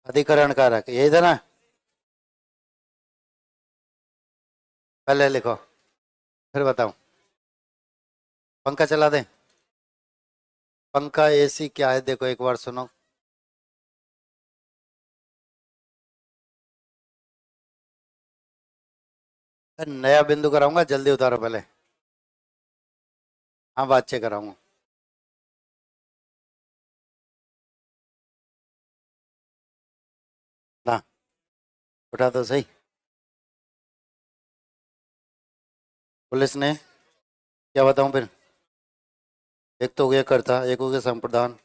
अधिकरण कारक यही था ना। पहले लिखो फिर बताऊं। पंखा चला दें। पंखा एसी क्या है देखो एक बार सुनो। नया बिंदु कराऊंगा जल्दी उतारो पहले। हाँ बात चेक कराऊंगा। ना उठा तो सही। पुलिस ने क्या बताऊं फिर। एक तो हो गया कर्ता एक हो गया संप्रदान।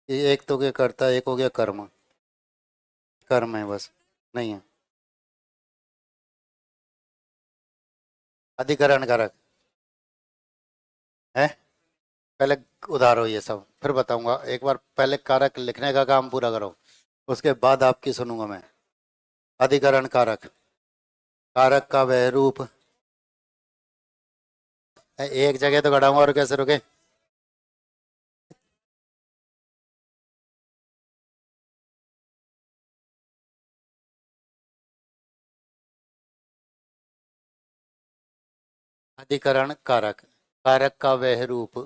ये एक तो हो गया कर्ता एक हो गया कर्म। कर्म है बस। नहीं है। अधिकरण कारक है। पहले उधारो ये सब फिर बताऊंगा एक बार पहले कारक लिखने का काम पूरा करो। उसके बाद आपकी सुनूंगा मैं। अधिकरण कारक। कारक का वह रूप। एक जगह तो खड़ा हूं और कैसे रुके। अधिकरण कारक। कारक का वह रूप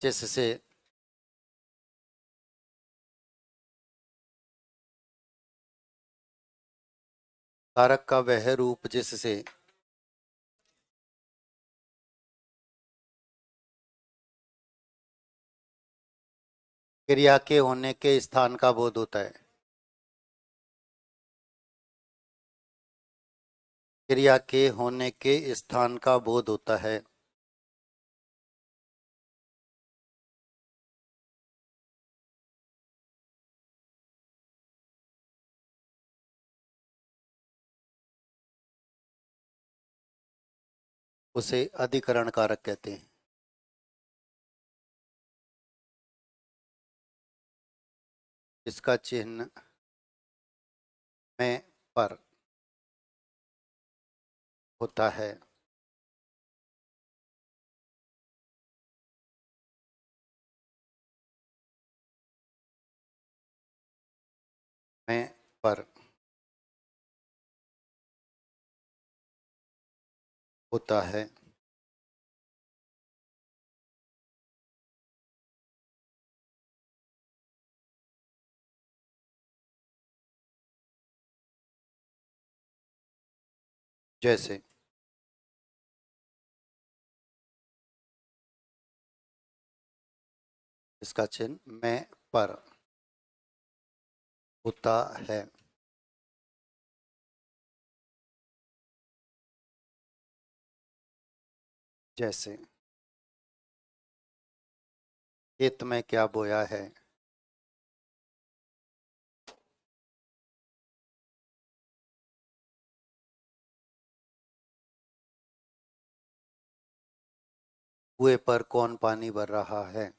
जिससे कारक का वह रूप जिससे क्रिया के होने के स्थान का बोध होता है। क्रिया के होने के स्थान का बोध होता है। उसे अधिकरण कारक कहते हैं। इसका चिन्ह में पर होता है। में पर होता है। जैसे इसका चिन्ह में पर होता है। जैसे खेत में क्या बोया है। कुएं पर कौन पानी भर रहा है।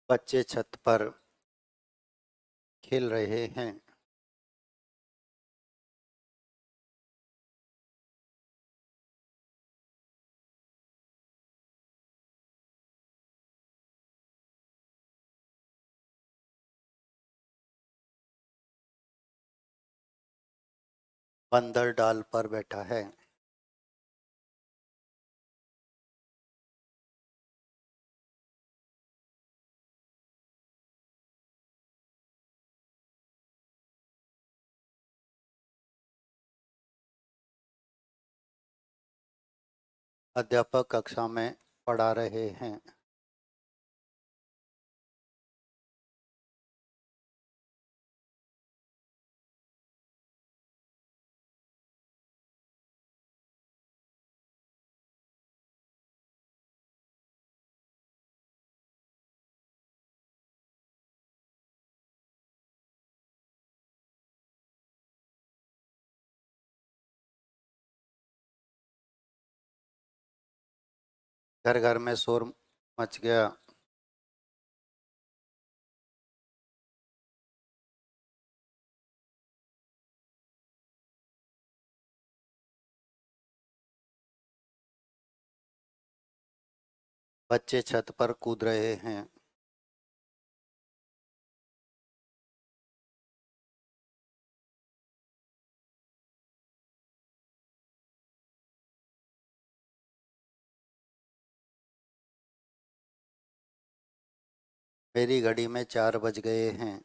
बच्चे छत पर खेल रहे हैं। बंदर डाल पर बैठा है। अध्यापक कक्षा में पढ़ा रहे हैं। घर घर में शोर मच गया। बच्चे छत पर कूद रहे हैं। मेरी घड़ी में 4 बज गए हैं।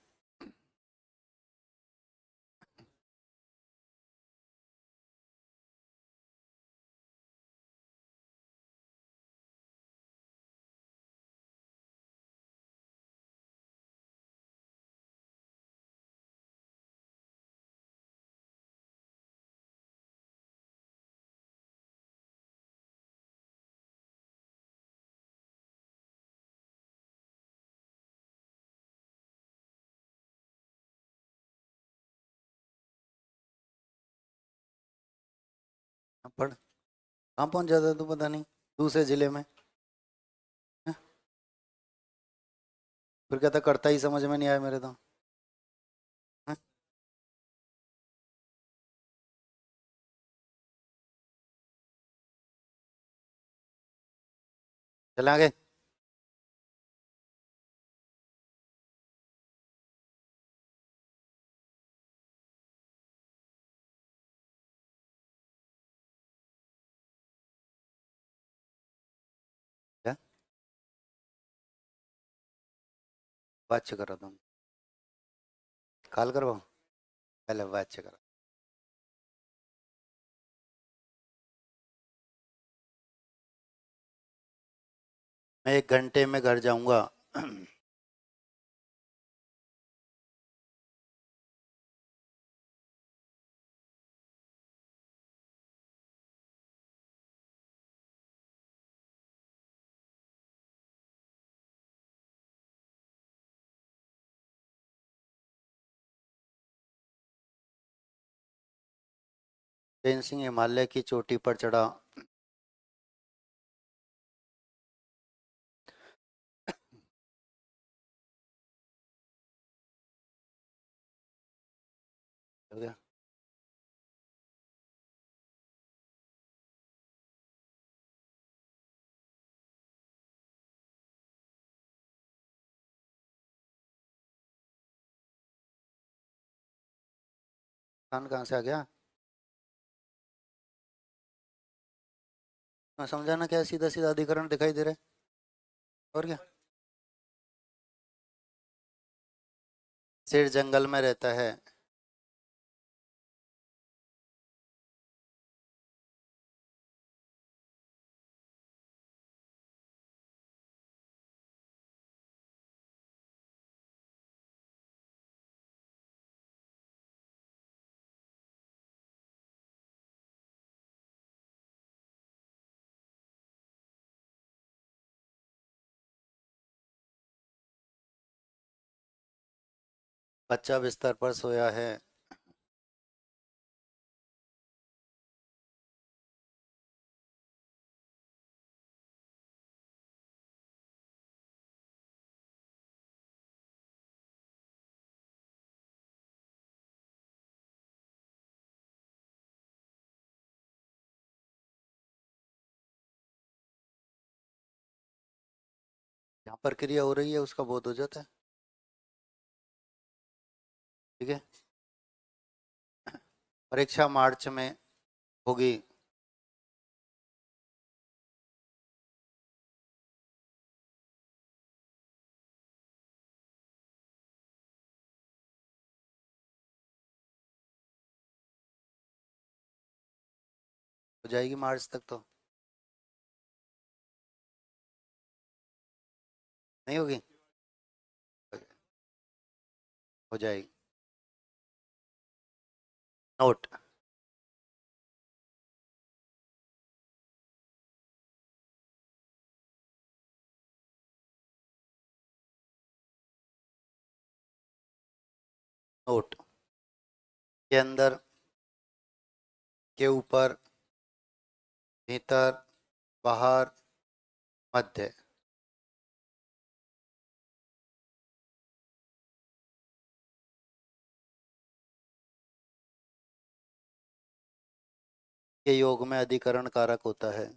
पढ़, कहाँ पहुंच जाता है तू, पता नहीं दूसरे जिले में। हैं? फिर कहता करता ही समझ में नहीं आया मेरे तो। हैं? चला आगे। क्या बात कर रहा था? कॉल करवाओ, पहले बात करो। मैं 1 घंटे में घर जाऊंगा। चैन सिंह हिमालय की चोटी पर चढ़ा। हो गया। खान कहाँ से आ गया? मैं समझा ना, क्या सीधा सीधा अधिकरण दिखाई दे रहा है। और क्या? शेर जंगल में रहता है। बच्चा बिस्तर पर सोया है। जहाँ प्रक्रिया हो रही है उसका बोध हो जाता है। ठीक है। परीक्षा मार्च में होगी। हो जाएगी मार्च तक तो। नहीं होगी? हो जाएगी। नोट। नोट के अंदर, के ऊपर, भीतर, बाहर, मध्य। ये योग में अधिकरण कारक होता है।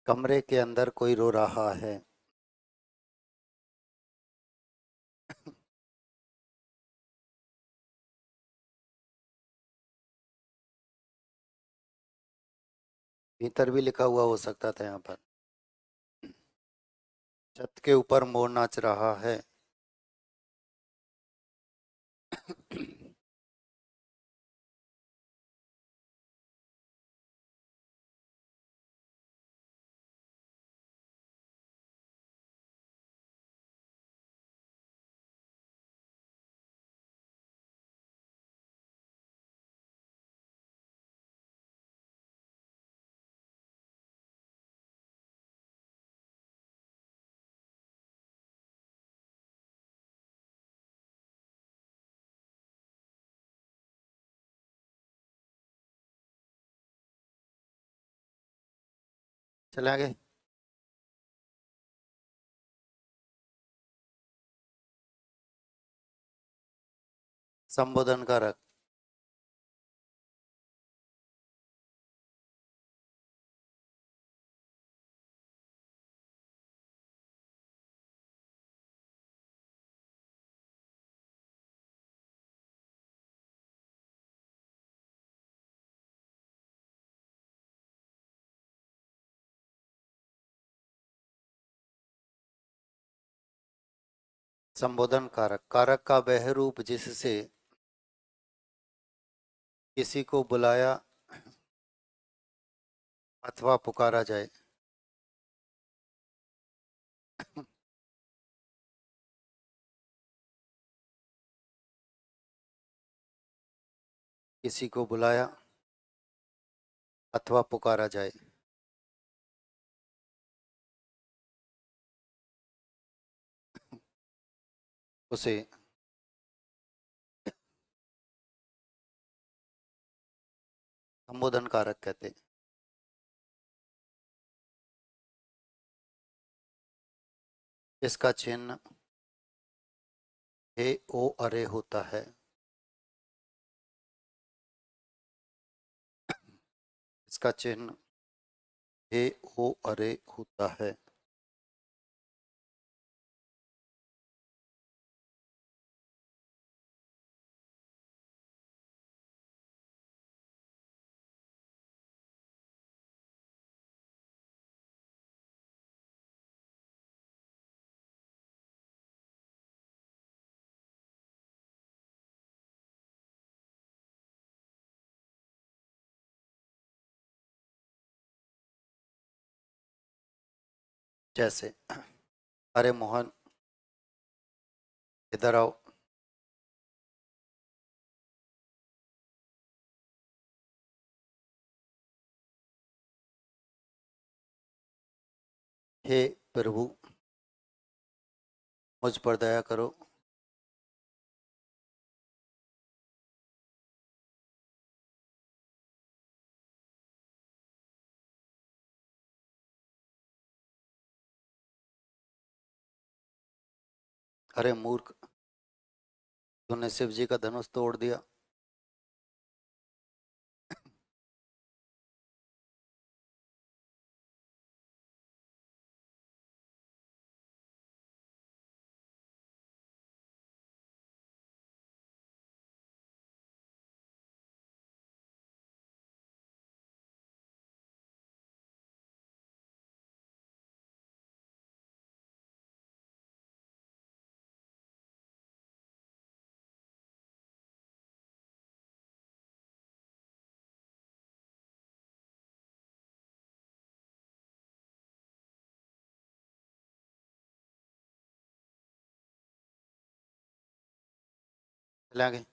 कमरे के अंदर कोई रो रहा है। भीतर भी लिखा हुआ हो सकता था यहाँ पर। छत के ऊपर मोर नाच रहा है। चले आगे। संबोधन कारक। संबोधन कारक, कारक का वह रूप जिससे किसी को बुलाया अथवा पुकारा जाए। किसी को बुलाया अथवा पुकारा जाए। उसे संबोधन कारक कहते हैं। इसका चिन्ह हे ओ अरे होता है। इसका चिन्ह हे ओ अरे होता है। जैसे, अरे मोहन इधर आओ। हे प्रभु मुझ पर दया करो। अरे मूर्ख, तूने शिव जी का धनुष तोड़ दिया। चले आगे।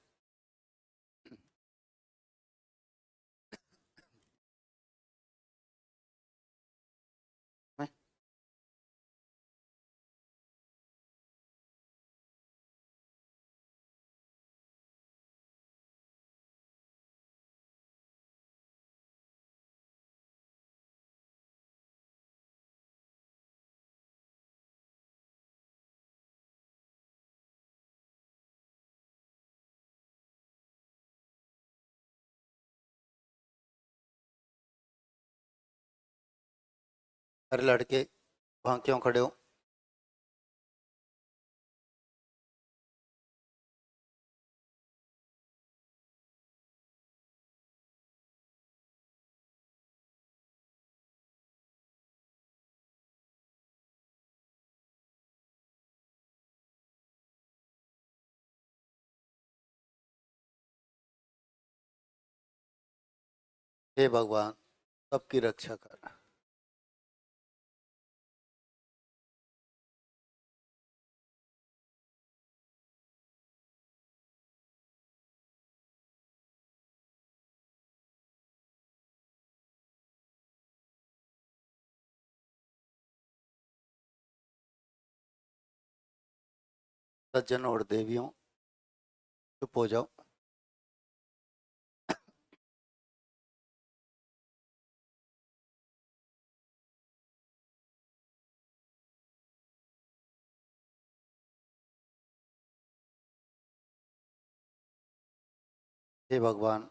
अरे लड़के वहाँ क्यों खड़े हो? हे भगवान, सबकी रक्षा कर। सज्जन और देवियों, चुप हो जाओ। हे भगवान,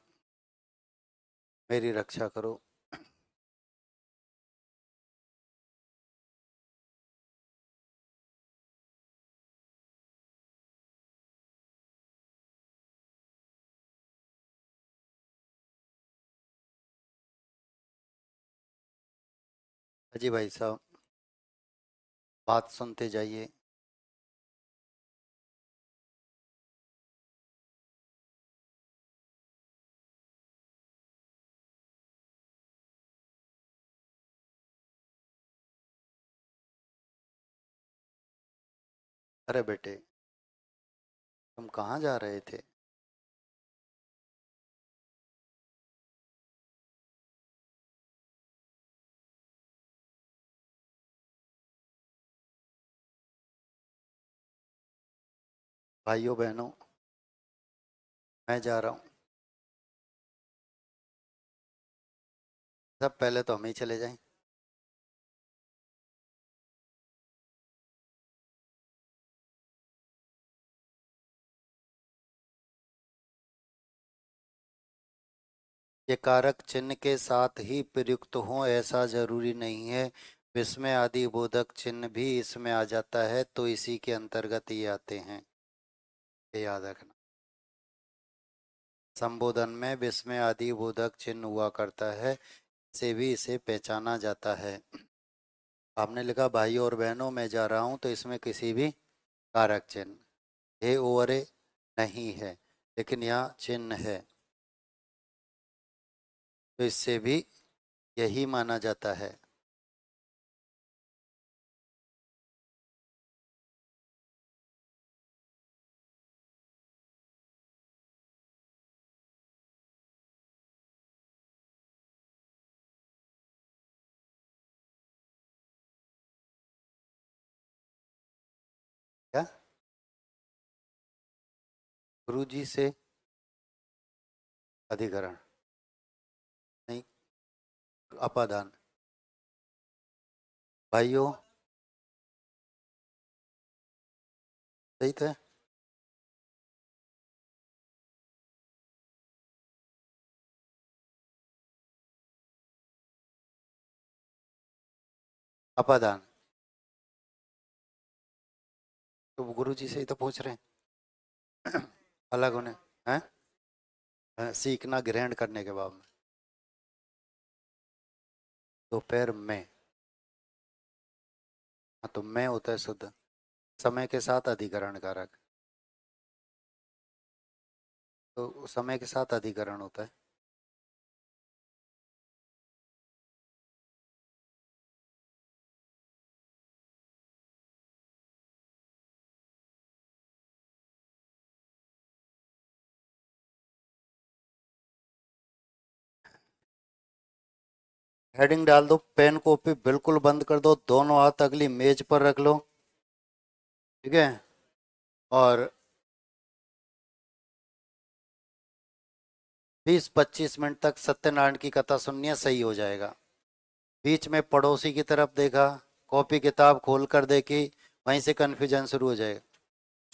मेरी रक्षा करो। अजी भाई साहब, बात सुनते जाइए। अरे बेटे, तुम कहाँ जा रहे थे? भाइयों बहनों, मैं जा रहा हूँ। सब पहले तो हम ही चले जाएं। ये कारक चिन्ह के साथ ही प्रयुक्त हों ऐसा जरूरी नहीं है। विस्मय आदि बोधक चिन्ह भी इसमें आ जाता है, तो इसी के अंतर्गत ये आते हैं। ये याद रखना। संबोधन में विस्मय आदि बोधक चिन्ह हुआ करता है, से भी इसे पहचाना जाता है। आपने लिखा भाइयों और बहनों मैं जा रहा हूं, तो इसमें किसी भी कारक चिन्ह हे ओवरे नहीं है, लेकिन यहाँ चिन्ह है, तो इससे भी यही माना जाता है। क्या? गुरु जी से अधिकरण नहीं, अपादान। भाइयों, सही था। अपादान तो गुरु जी से ही तो पूछ रहे हैं। अलग होने हैं। सीखना ग्रहण करने के बाद में दोपहर में। हाँ, तो मैं होता है शुद्ध समय के साथ अधिकरण कारक, तो समय के साथ अधिकरण होता है। हेडिंग डाल दो, पेन कॉपी बिल्कुल बंद कर दो, दोनों हाथ अगली मेज पर रख लो, ठीक है। और 20-25 मिनट तक सत्यनारायण की कथा सुननी है, सही हो जाएगा। बीच में पड़ोसी की तरफ देखा, कॉपी किताब खोल कर देखी, वहीं से कन्फ्यूजन शुरू हो जाएगा।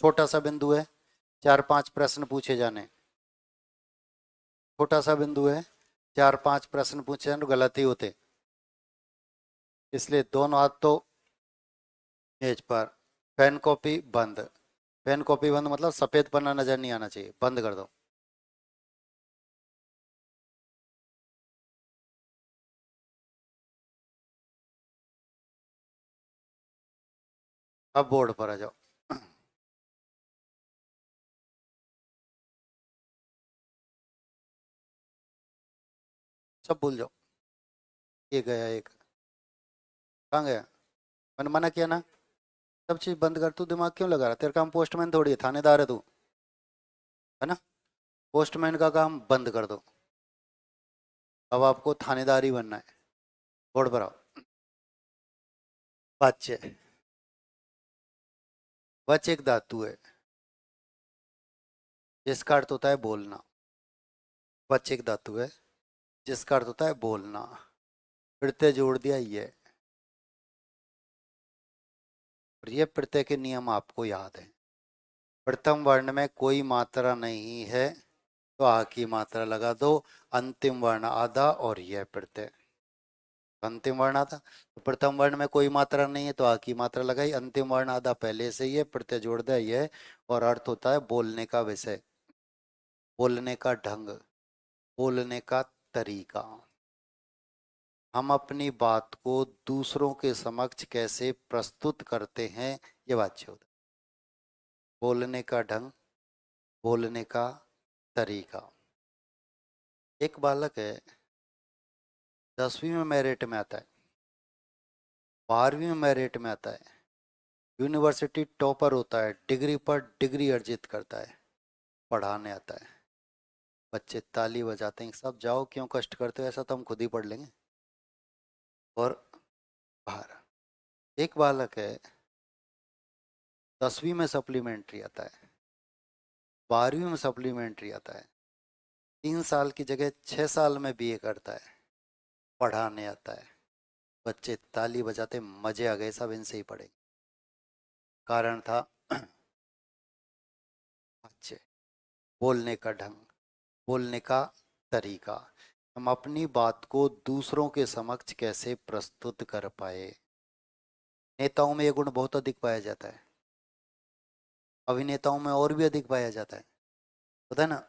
छोटा सा बिंदु है, 4-5 प्रश्न पूछे जाने, छोटा सा बिंदु है, 4-5 प्रश्न पूछे जाने, गलत ही होते, इसलिए दोनों हाथ तो मेज पर। पेन कॉपी बंद, पेन कॉपी बंद मतलब सफेद पन्ना नजर नहीं आना चाहिए, बंद कर दो। अब बोर्ड पर आ जाओ। सब भूल जाओ, ये गया एक, कहाँ गया, मैंने मना किया ना, सब चीज बंद कर। तू दिमाग क्यों लगा रहा, तेरा काम पोस्टमैन थोड़ी है, थानेदार है तू, है ना। पोस्टमैन का काम बंद कर दो, अब आपको थानेदार ही बनना है। बोर्ड पर आओ। बच्चे, वच एक धातु है जिसका अर्थ होता है बोलना, वच एक धातु है जिसका अर्थ होता है बोलना, प्रत्यय जोड़ दिया ये, और ये प्रत्यय के नियम आपको याद है। प्रथम वर्ण में कोई मात्रा नहीं है तो आ की मात्रा लगा दो, अंतिम वर्ण आधा और यह प्रत्यय, अंतिम वर्ण आधा, तो प्रथम वर्ण में कोई मात्रा नहीं है तो आ की मात्रा लगाई, अंतिम वर्ण आधा पहले से ही है, प्रत्यय जोड़ दिया यह, और अर्थ होता है बोलने का विषय, बोलने का ढंग, बोलने का तरीका। हम अपनी बात को दूसरों के समक्ष कैसे प्रस्तुत करते हैं, ये वाच्य होता है। बोलने का ढंग, बोलने का तरीका। एक बालक है, 10वीं में मेरिट में आता है, 12वीं में मेरिट में आता है, यूनिवर्सिटी टॉपर होता है, डिग्री पर डिग्री अर्जित करता है, पढ़ाने आता है, बच्चे ताली बजाते हैं, सब जाओ क्यों कष्ट करते हो, ऐसा तो हम खुद ही पढ़ लेंगे, और बाहर। एक बालक है, 10वीं में सप्लीमेंट्री आता है, 12वीं में सप्लीमेंट्री आता है, 3 साल की जगह 6 साल में बीए करता है, पढ़ाने आता है, बच्चे ताली बजाते, मजे आ गए, सब इनसे ही पढ़े। कारण था बच्चे, बोलने का ढंग, बोलने का तरीका। हम अपनी बात को दूसरों के समक्ष कैसे प्रस्तुत कर पाए। नेताओं में ये गुण बहुत अधिक पाया जाता है, अभिनेताओं में और भी अधिक पाया जाता है, पता है ना।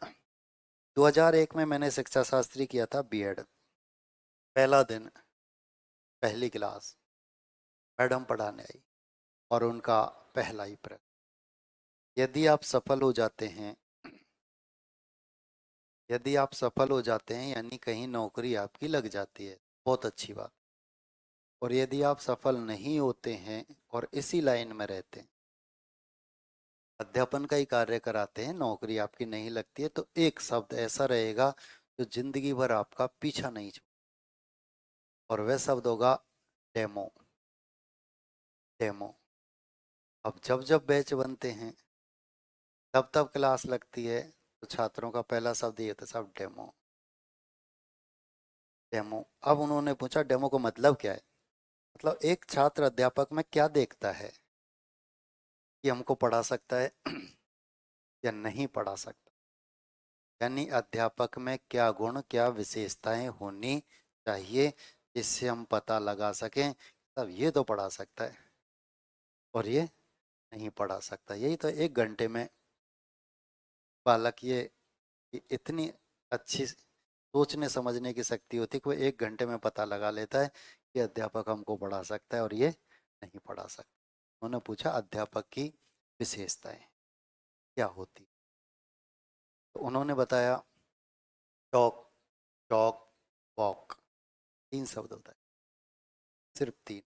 2001 में मैंने शिक्षा शास्त्री किया था, बीएड। पहला दिन, पहली क्लास, मैडम पढ़ाने आई और उनका पहला ही प्रश्न, यदि आप सफल हो जाते हैं, यदि आप सफल हो जाते हैं यानी कहीं नौकरी आपकी लग जाती है, बहुत अच्छी बात, और यदि आप सफल नहीं होते हैं और इसी लाइन में रहते हैं, अध्यापन का ही कार्य कराते हैं, नौकरी आपकी नहीं लगती है, तो एक शब्द ऐसा रहेगा जो जिंदगी भर आपका पीछा नहीं छोड़, और वह शब्द होगा डेमो। डेमो। अब जब जब बैच बनते हैं, तब तब क्लास लगती है, तो छात्रों का पहला शब्द ये होता है, साहब डेमो। डेमो। अब उन्होंने पूछा डेमो का मतलब क्या है, मतलब एक छात्र अध्यापक में क्या देखता है कि हमको पढ़ा सकता है या नहीं पढ़ा सकता, यानी अध्यापक में क्या गुण, क्या विशेषताएं होनी चाहिए जिससे हम पता लगा सकें तब ये तो पढ़ा सकता है और ये नहीं पढ़ा सकता। यही तो 1 घंटे में बालक ये इतनी अच्छी सोचने समझने की शक्ति होती है कि वो 1 घंटे में पता लगा लेता है कि अध्यापक हमको पढ़ा सकता है और ये नहीं पढ़ा सकता। उन्होंने पूछा अध्यापक की विशेषताएं क्या होती, तो उन्होंने बताया टॉक, टॉक, वॉक, 3 शब्द होता है, सिर्फ 3।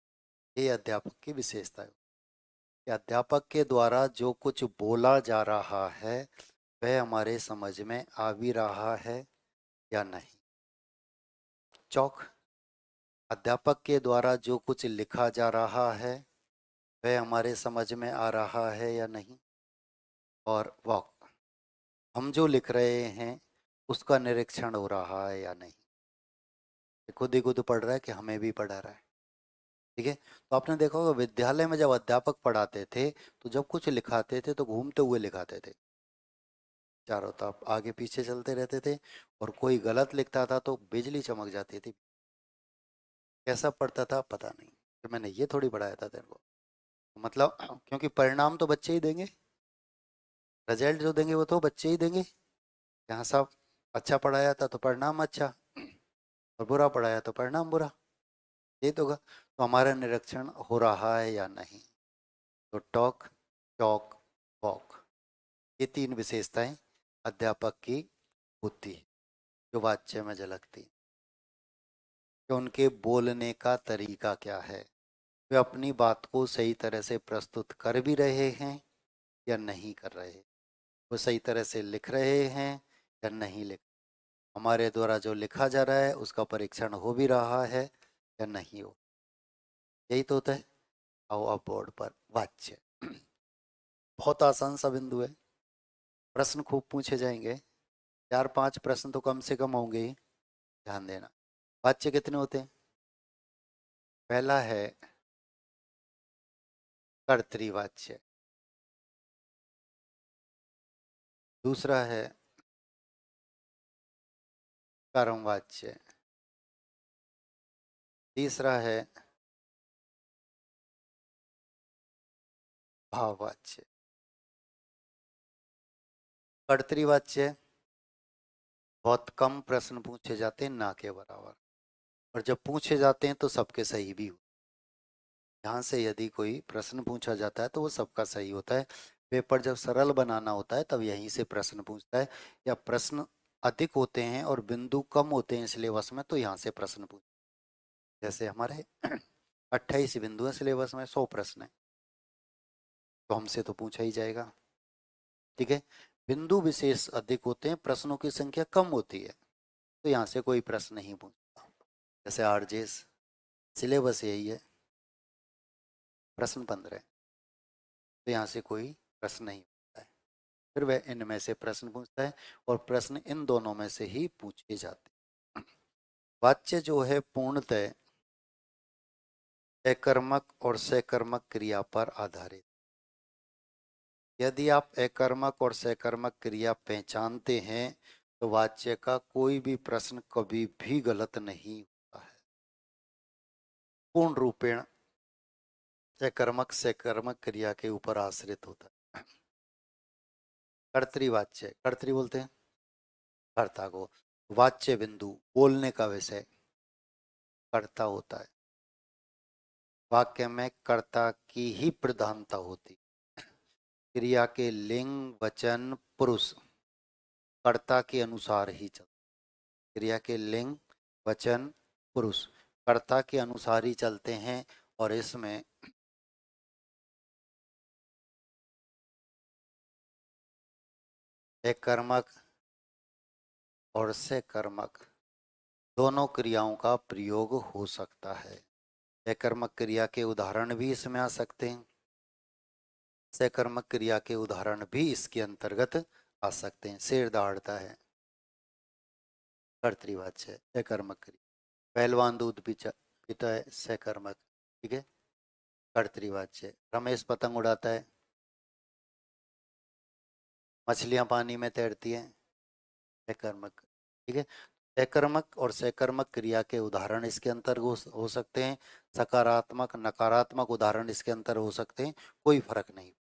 ये अध्यापक की विशेषता है कि अध्यापक के द्वारा जो कुछ बोला जा रहा है वह हमारे समझ में आ भी रहा है या नहीं। चौक, अध्यापक के द्वारा जो कुछ लिखा जा रहा है वह हमारे समझ में आ रहा है या नहीं, और वह हम जो लिख रहे हैं उसका निरीक्षण हो रहा है या नहीं। खुद ही खुद पढ़ रहा है कि हमें भी पढ़ा रहा है। ठीक है, तो आपने देखा होगा विद्यालय में जब अध्यापक पढ़ाते थे तो जब कुछ लिखाते थे तो घूमते हुए लिखाते थे, चारों तरफ आगे पीछे चलते रहते थे, और कोई गलत लिखता था तो बिजली चमक जाती थी। कैसा पढ़ता था पता नहीं, तो मैंने ये थोड़ी पढ़ाया था तेरे को, मतलब क्योंकि परिणाम तो बच्चे ही देंगे, रिजल्ट जो देंगे वो तो बच्चे ही देंगे। यहाँ सब अच्छा पढ़ाया था तो परिणाम अच्छा, और बुरा पढ़ाया तो परिणाम बुरा, यही तो होगा। तो हमारा निरीक्षण हो रहा है या नहीं। तो टॉक, टॉक, वॉक, ये तीन विशेषताएं अध्यापक की होती है जो वाच्य में झलकती है, कि उनके बोलने का तरीका क्या है, वे अपनी बात को सही तरह से प्रस्तुत कर भी रहे हैं या नहीं कर रहे, वो सही तरह से लिख रहे हैं या नहीं लिख, हमारे द्वारा जो लिखा जा रहा है उसका परीक्षण हो भी रहा है या नहीं हो, यही तो होता है। आओ अब बोर्ड पर वाच्य। बहुत आसान सा बिंदु है, प्रश्न खूब पूछे जाएंगे, 4-5 प्रश्न तो कम से कम होंगे ही, ध्यान देना। वाच्य कितने होते हैं? पहला है कर्तृवाच्य, दूसरा है कर्मवाच्य, तीसरा है भाववाच्य। कर्तृवाच्य बहुत कम प्रश्न पूछे जाते हैं, ना के बराबर, और जब पूछे जाते हैं तो सबके सही भी हो। यहाँ से यदि कोई प्रश्न पूछा जाता है तो वो सबका सही होता है। पेपर जब सरल बनाना होता है तब यहीं से प्रश्न पूछता है, या प्रश्न अधिक होते हैं और बिंदु कम होते हैं सिलेबस में तो यहाँ से प्रश्न पूछ, जैसे हमारे 28 बिंदु है सिलेबस में, 100 प्रश्न है, तो हमसे तो पूछा ही जाएगा। ठीक है, बिंदु विशेष अधिक होते हैं, प्रश्नों की संख्या कम होती है, तो यहाँ से कोई प्रश्न नहीं पूछता। जैसे आरजेस, सिलेबस यही है, प्रश्न 15 है, तो यहाँ से कोई प्रश्न नहीं होता है। फिर वह इनमें से प्रश्न पूछता है, और प्रश्न इन दोनों में से ही पूछे जाते हैं। वाच्य जो है पूर्णतः एकर्मक और सकर्मक क्रिया पर आधारित। यदि आप एकर्मक और सकर्मक क्रिया पहचानते हैं तो वाच्य का कोई भी प्रश्न कभी भी गलत नहीं होता है। पूर्ण रूपेण एकर्मक सकर्मक क्रिया के ऊपर आश्रित होता है। कर्तृवाच्य, कर्तृ बोलते हैं कर्ता को, वाच्य बिंदु बोलने का विषय कर्ता होता है। वाक्य में कर्ता की ही प्रधानता होती, क्रिया के लिंग वचन पुरुष कर्ता के अनुसार ही चलते, क्रिया के लिंग वचन पुरुष कर्ता के अनुसार ही चलते हैं। और इसमें एक कर्मक और से कर्मक दोनों क्रियाओं का प्रयोग हो सकता है। एक कर्मक क्रिया के उदाहरण भी इसमें आ सकते हैं, सकर्मक क्रिया के उदाहरण भी इसके अंतर्गत आ सकते हैं। शेर दहाड़ता है, कर्तृवाच्य सकर्मक क्रिया। पहलवान दूध पीता है, सकर्मक, ठीक है, कर्तृवाच्य। रमेश पतंग उड़ाता है, मछलियां पानी में तैरती हैं, सकर्मक, ठीक है। सकर्मक और सकर्मक क्रिया के उदाहरण इसके अंतर हो सकते हैं, सकारात्मक नकारात्मक उदाहरण इसके अंतर हो सकते हैं, कोई फर्क नहीं।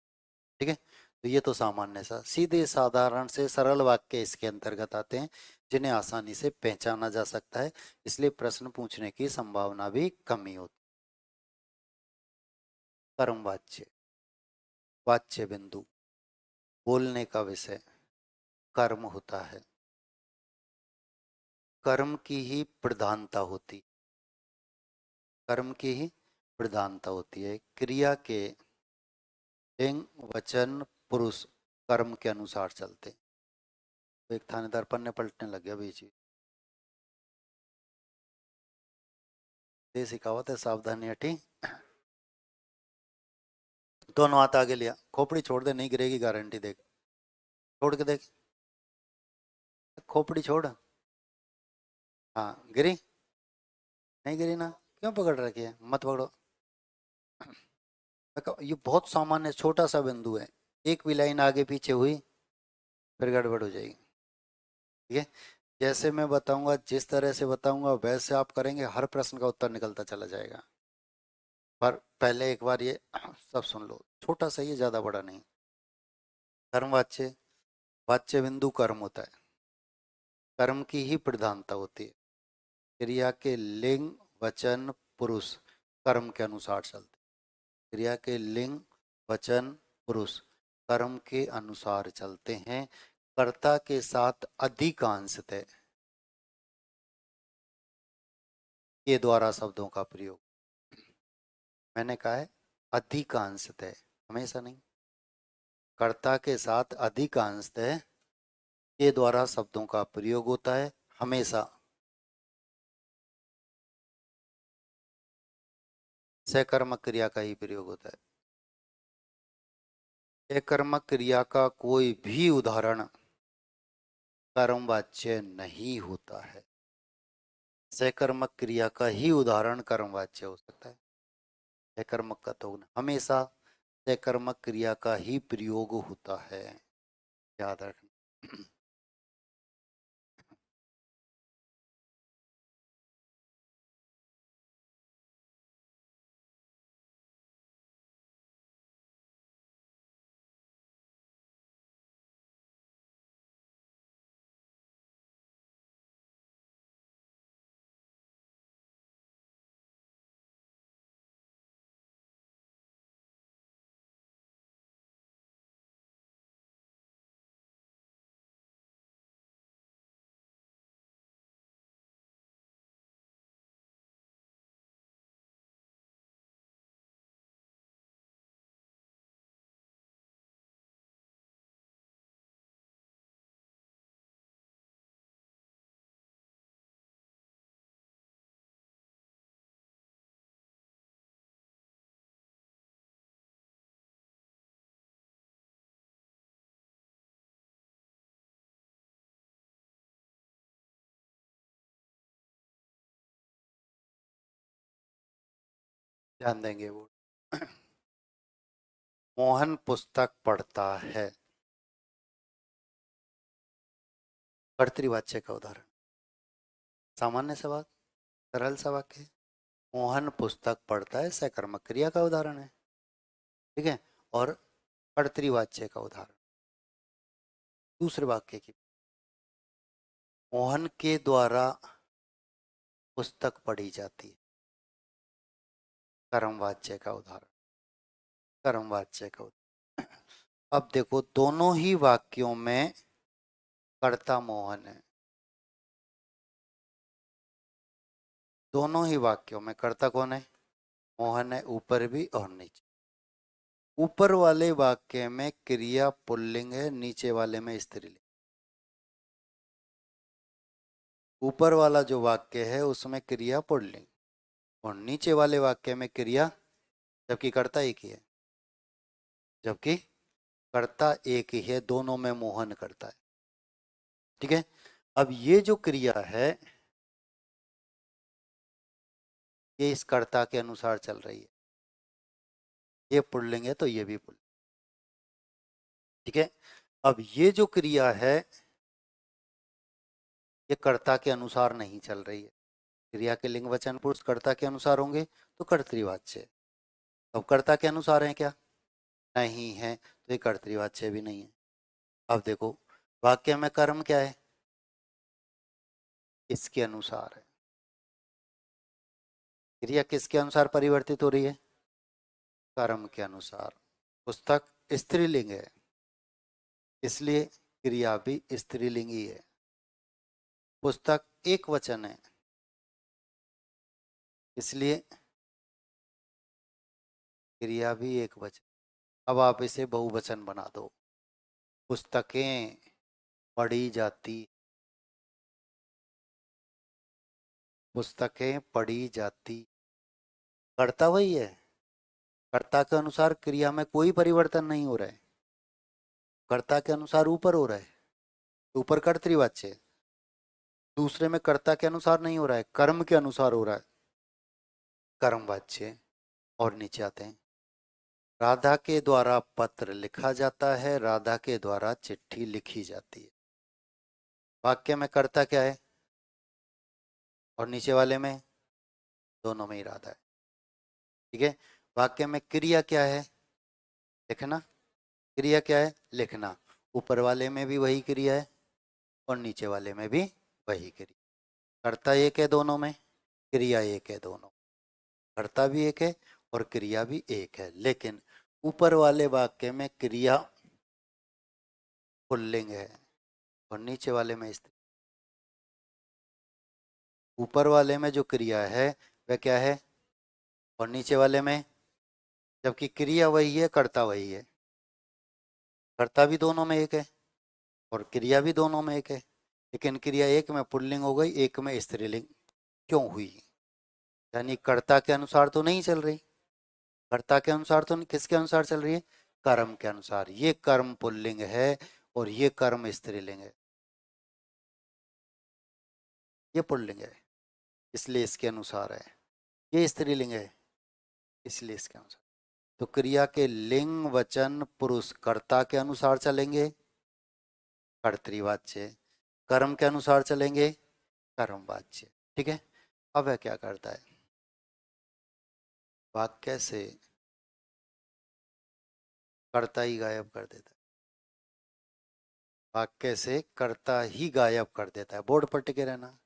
ठीक है, तो ये तो सामान्य सा सीधे साधारण से सरल वाक्य इसके अंतर्गत आते हैं जिन्हें आसानी से पहचाना जा सकता है, इसलिए प्रश्न पूछने की संभावना भी कमी होती। कर्मवाच्य, वाच्य बिंदु बोलने का विषय कर्म होता है, कर्म की ही प्रधानता होती, कर्म की ही प्रधानता होती है। क्रिया के लिंग वचन पुरुष कर्म के अनुसार चलते। तो एक थानेदार पन्ने पलटने लग गया बीच में। देसी कहावत है, सावधानी हटी। दोनों हाथ आगे लिया, खोपड़ी छोड़ दे, नहीं गिरेगी, गारंटी देख। छोड़ के देख, खोपड़ी छोड़। हाँ गिरी, नहीं गिरी ना, क्यों पकड़ रखी है, मत पकड़ो। ये बहुत सामान्य छोटा सा बिंदु है, एक भी लाइन आगे पीछे हुई फिर गड़बड़ हो जाएगी। ठीक है, जैसे मैं बताऊंगा, जिस तरह से बताऊंगा वैसे आप करेंगे, हर प्रश्न का उत्तर निकलता चला जाएगा। पर पहले एक बार ये सब सुन लो, छोटा सा, ये ज्यादा बड़ा नहीं। कर्मवाच्य, वाच्य बिंदु कर्म होता है, कर्म की ही प्रधानता होती है। क्रिया के लिंग, वचन, पुरुष कर्म के अनुसार चलते। क्रिया के लिंग, वचन, पुरुष कर्म के अनुसार चलते हैं। कर्ता के साथ अधिकांशतः के द्वारा शब्दों का प्रयोग। मैंने कहा है अधिकांशतः, हमेशा नहीं। कर्ता के साथ अधिकांशतः के द्वारा शब्दों का प्रयोग होता है, हमेशा। सकर्मक क्रिया का ही प्रयोग होता है। सकर्मक क्रिया का कोई भी उदाहरण कर्मवाच्य नहीं होता है। सकर्मक क्रिया का ही उदाहरण कर्मवाच्य हो सकता है, सकर्मक का तो हमेशा सकर्मक क्रिया का ही प्रयोग होता है, याद रखना। ध्यान देंगे वो। मोहन पुस्तक पढ़ता है, कर्तृवाच्य का उदाहरण, सामान्य सा वाक्य, सरल सा वाक्य है। मोहन पुस्तक पढ़ता है सकर्मक क्रिया का उदाहरण है, ठीक है। और कर्तृवाच्य का उदाहरण दूसरे वाक्य की, मोहन के द्वारा पुस्तक पढ़ी जाती है, कर्मवाच्य का उदाहरण, कर्मवाच्य का उदाहरण। अब देखो, दोनों ही वाक्यों में कर्ता मोहन है, दोनों ही वाक्यों में कर्ता कौन है, मोहन है, ऊपर भी और नीचे। ऊपर वाले वाक्य में क्रिया पुल्लिंग है, नीचे वाले में स्त्रीलिंग। ऊपर वाला जो वाक्य है उसमें क्रिया पुल्लिंग, और नीचे वाले वाक्य में क्रिया, जबकि कर्ता एक ही है, जबकि कर्ता एक ही है, दोनों में मोहन करता है, ठीक है। अब ये जो क्रिया है ये इस कर्ता के अनुसार चल रही है, ये पुल्लिंग है तो ये भी पुल्लिंग, ठीक है। अब ये जो क्रिया है ये कर्ता के अनुसार नहीं चल रही है। क्रिया के लिंग वचन पुरुष कर्ता के अनुसार होंगे तो कर्तृवाच्य। अब कर्ता के अनुसार है क्या, नहीं है, तो ये कर्तृवाच्य भी नहीं है। अब देखो, वाक्य में कर्म क्या है, इसके अनुसार है। क्रिया किसके अनुसार परिवर्तित हो रही है, कर्म के अनुसार। पुस्तक स्त्रीलिंग है, इसलिए क्रिया भी स्त्रीलिंग ही है। पुस्तक एक वचन है, इसलिए क्रिया भी एक वचन। अब आप इसे बहुवचन बना दो, पुस्तकें पढ़ी जाती, पुस्तकें पढ़ी जाती, कर्ता वही है, कर्ता के अनुसार क्रिया में कोई परिवर्तन नहीं हो रहा है, कर्ता के अनुसार ऊपर हो रहा है, ऊपर कर्तृवाच्य है। दूसरे में कर्ता के अनुसार नहीं हो रहा है, कर्म के अनुसार हो रहा है, कर्मवाच्य। और नीचे आते हैं, राधा के द्वारा पत्र लिखा जाता है, राधा के द्वारा चिट्ठी लिखी जाती है। वाक्य में कर्ता क्या है, और नीचे वाले में, दोनों में ही राधा है। ठीक है। वाक्य में क्रिया क्या है, लिखना। क्रिया क्या है, लिखना। ऊपर वाले में भी वही क्रिया है और नीचे वाले में भी वही क्रिया। कर्ता एक है दोनों में, क्रिया एक है दोनों। कर्ता भी एक है और क्रिया भी एक है, लेकिन ऊपर वाले वाक्य में क्रिया पुल्लिंग है और नीचे वाले में स्त्री। ऊपर वाले में जो क्रिया है वह क्या है, और नीचे वाले में, जबकि क्रिया वही है कर्ता वही है। कर्ता भी दोनों में एक है और क्रिया भी दोनों में एक है, लेकिन क्रिया एक में पुल्लिंग हो गई, एक में स्त्रीलिंग क्यों हुई? यानी कर्ता के अनुसार तो नहीं चल रही, कर्ता के अनुसार तो नहीं, किसके अनुसार चल रही है, कर्म के अनुसार। ये कर्म पुल्लिंग है और ये कर्म स्त्रीलिंग है, ये पुल्लिंग है इसलिए इसके अनुसार है, ये स्त्रीलिंग है इसलिए इसके अनुसार। तो क्रिया के लिंग वचन पुरुष कर्ता के अनुसार चलेंगे, कर्तृवाच्य। कर्म के अनुसार चलेंगे, कर्मवाच्य। ठीक है। अब वह क्या करता है, वाक्य से कर्ता ही गायब कर देता है, वाक्य से कर्ता ही गायब कर देता है। बोर्ड पर टिके रहना।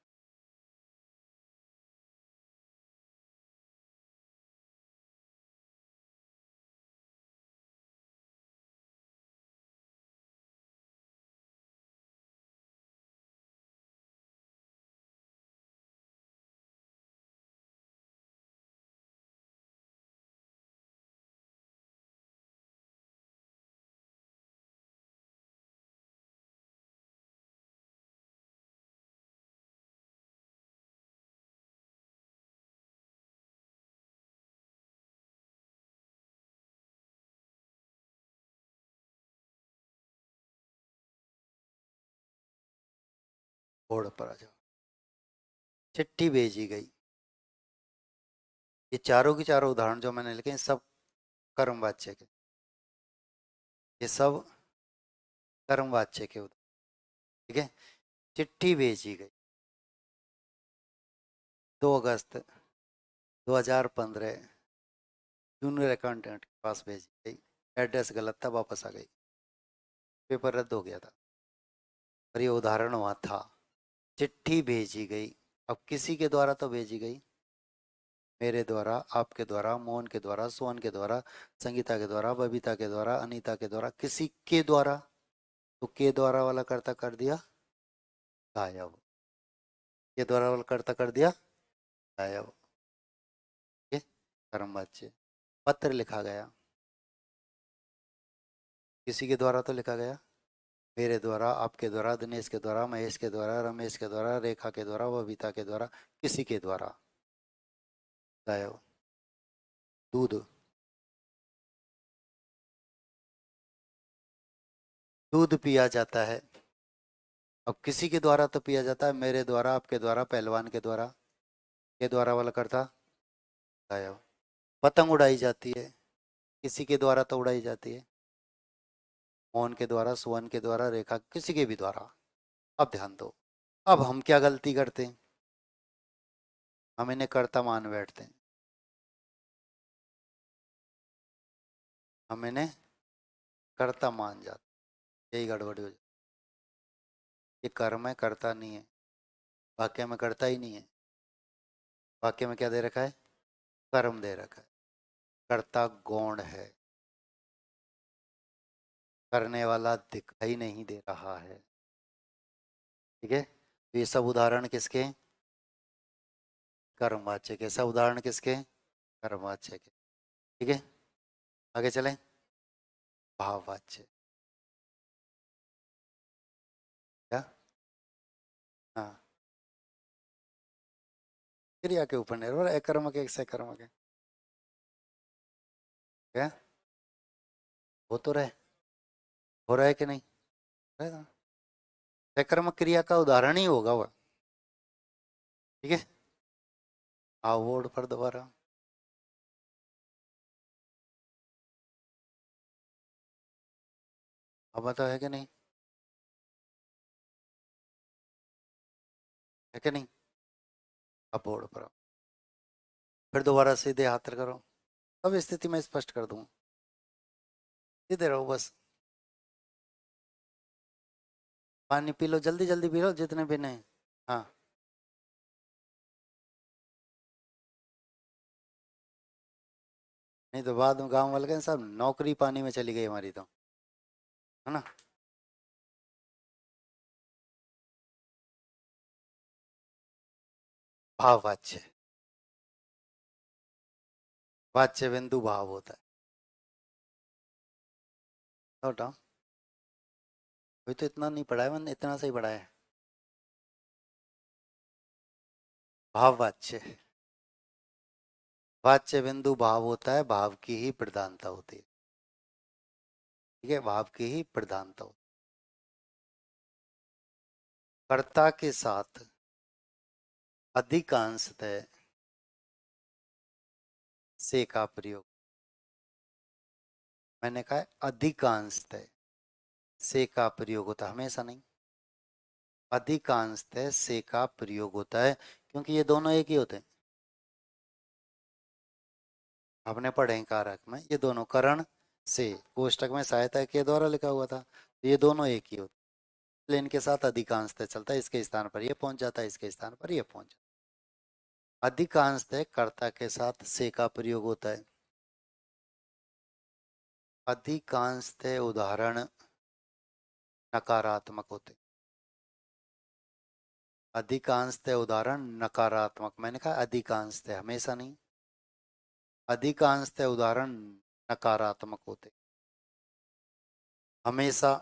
बोर्ड पर आ जाओ। चिट्ठी भेजी गई, ये चारों की चारों उदाहरण जो मैंने लिखे हैं सब कर्मवाच्य के, ये सब कर्मवाच्य के उदाहरण। ठीक है। चिट्ठी भेजी गई 2 अगस्त 2015 जूनियर अकाउंटेंट के पास भेजी गई। एड्रेस गलत था, वापस आ गई, पेपर रद्द हो गया था और ये उदाहरण वहाँ था। चिट्ठी भेजी गई, अब किसी के द्वारा तो भेजी गई, मेरे द्वारा, आपके द्वारा, मोहन के द्वारा, सोहन के द्वारा, संगीता के द्वारा, बबीता के द्वारा, अनीता के द्वारा, किसी के द्वारा। तो के द्वारा वाला कर्ता कर दिया गायब, के द्वारा वाला कर्ता कर दिया गायब। ये कर्मवाच्य। पत्र लिखा गया, किसी के द्वारा तो लिखा गया, मेरे द्वारा, आपके द्वारा, दिनेश के द्वारा, महेश के द्वारा, रमेश के द्वारा, रेखा के द्वारा, बबीता के द्वारा, किसी के द्वारा गायब। दूध, दूध पिया जाता है, अब किसी के द्वारा तो पिया जाता है, मेरे द्वारा, आपके द्वारा, पहलवान के द्वारा, के द्वारा वाला करता गायब। पतंग उड़ाई जाती है, किसी के द्वारा तो उड़ाई जाती है, मोहन के द्वारा, सुवन के द्वारा, रेखा, किसी के भी द्वारा। अब ध्यान दो, अब हम क्या गलती करते हैं, हम इन्हें कर्ता मान बैठते हैं, हम इन्हें कर्ता मान जाते, यही गड़बड़ी हो जाती। ये कर्म है, कर्ता नहीं है, वाक्य में कर्ता ही नहीं है। वाक्य में क्या दे रखा है, कर्म दे रखा है, कर्ता गौण है, करने वाला दिखाई नहीं दे रहा है। ठीक है। तो ये सब उदाहरण किसके, कर्मवाच्य के। सब उदाहरण किसके, कर्मवाच्य के। ठीक है। आगे चलें, भाववाच्य। क्या, हाँ, क्रिया के ऊपर निर्भर, अकर्मक एक से कर्मक है। क्या हो तो रहे, हो रहा है कि नहीं, रहेगा। सकर्मक क्रिया का उदाहरण ही होगा वह। ठीक है, आओ बोर्ड पर दोबारा। अब बताओ है कि नहीं, है कि नहीं। अब बोर्ड पर आओ, फिर दोबारा सीधे हाथ करो। अब स्थिति में स्पष्ट कर दूंगा, सीधे रहो बस। पानी पी लो, जल्दी जल्दी पी लो जितने भी नहीं। हाँ, नहीं तो बाद में गांव वाले कहें सब नौकरी पानी में चली गई हमारी तो, है ना। भाववाच्य, वाच्य बिंदु भाव होता है। बताओ, अभी तो इतना नहीं पढ़ा है मैंने, इतना सही पढ़ा है। भाववाच्य, वाच्य बिंदु भाव होता है, भाव की ही प्रधानता होती है। ठीक है, भाव की ही प्रधानता होती है। कर्ता के साथ अधिकांशतः से का प्रयोग, मैंने कहा है अधिकांशतः से का प्रयोग होता है, हमेशा नहीं। अधिकांशतः से का प्रयोग होता है क्योंकि ये दोनों एक ही होते हैं। आपने पढ़े हैं कारक में, ये दोनों करण से कोष्टक में सहायता के द्वारा लिखा हुआ था, तो ये दोनों एक ही होते हैं, इसलिए इनके साथ अधिकांशतः चलता है। इसके स्थान पर ये पहुंच जाता है, इसके स्थान पर ये पहुंच जाता है। अधिकांशतः कर्ता के साथ से का प्रयोग होता है। अधिकांशतः उदाहरण नकारात्मक होते, अधिकांशतः उदाहरण नकारात्मक, मैंने कहा अधिकांशतः, हमेशा नहीं। अधिकांशतः उदाहरण नकारात्मक होते, हमेशा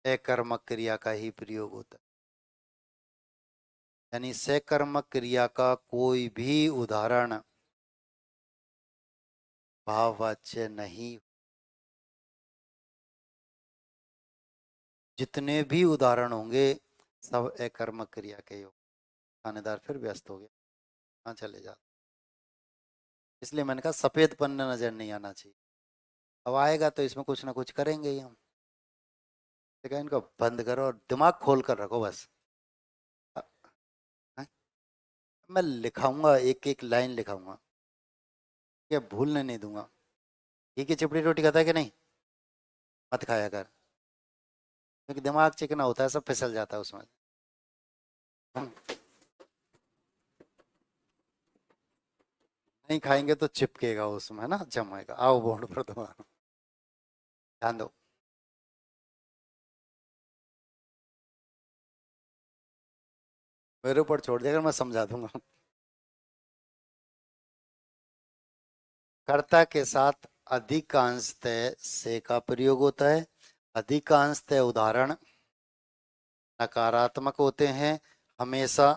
सकर्मक क्रिया का ही प्रयोग होता है। यानी सकर्मक क्रिया का कोई भी उदाहरण भाववाच्य नहीं। जितने भी उदाहरण होंगे सब एकर्मक क्रिया के योग। थानेदार फिर व्यस्त हो गया, कहाँ चले जाते, इसलिए मैंने कहा सफेद पन्ना नजर नहीं आना चाहिए। अब आएगा तो इसमें कुछ ना कुछ करेंगे ही हम। ठीक है, इनको बंद करो और दिमाग खोल कर रखो बस। हाँ? मैं लिखाऊंगा, एक एक लाइन लिखाऊंगा, ये भूलने नहीं दूंगा। ठीक है, चिपड़ी रोटी खाता है कि नहीं, मत खाया कर, क्योंकि दिमाग चिकना होता है, सब फिसल जाता है उसमें। हम नहीं खाएंगे तो चिपकेगा उसमें, है ना, जमेगा। आओ बोर्ड पर दोबारा ध्यान दो। मेरे ऊपर छोड़ देगा, मैं समझा दूंगा। कर्ता के साथ अधिकांशतः से का प्रयोग होता है। अधिकांशतः उदाहरण नकारात्मक होते हैं, हमेशा,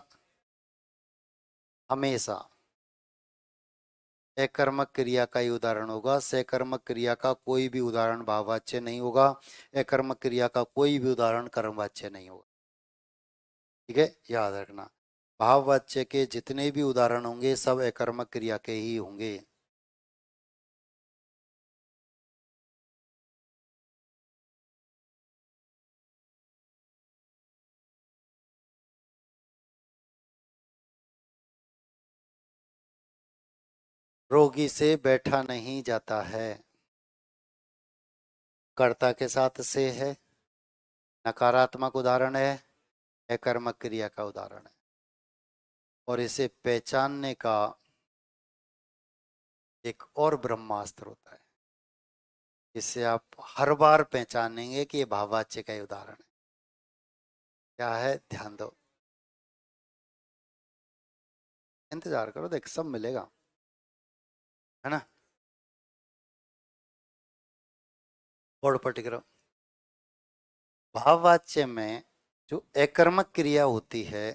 हमेशा एकर्मक क्रिया का ही उदाहरण होगा। सकर्मक क्रिया का कोई भी उदाहरण भाववाच्य नहीं होगा। एकर्मक क्रिया का कोई भी उदाहरण कर्मवाच्य नहीं होगा। ठीक है, याद रखना, भाववाच्य के जितने भी उदाहरण होंगे सब एकर्मक क्रिया के ही होंगे। रोगी से बैठा नहीं जाता है, कर्ता के साथ से है, नकारात्मक उदाहरण है, अकर्मक क्रिया का उदाहरण है। और इसे पहचानने का एक और ब्रह्मास्त्र होता है, इससे आप हर बार पहचानेंगे कि ये भाववाच्य का ही उदाहरण है। क्या है, ध्यान दो, इंतजार करो, देख सब मिलेगा, है ना। बोर्ड पर टिक रहो। भाववाच्य में जो अकर्मक क्रिया होती है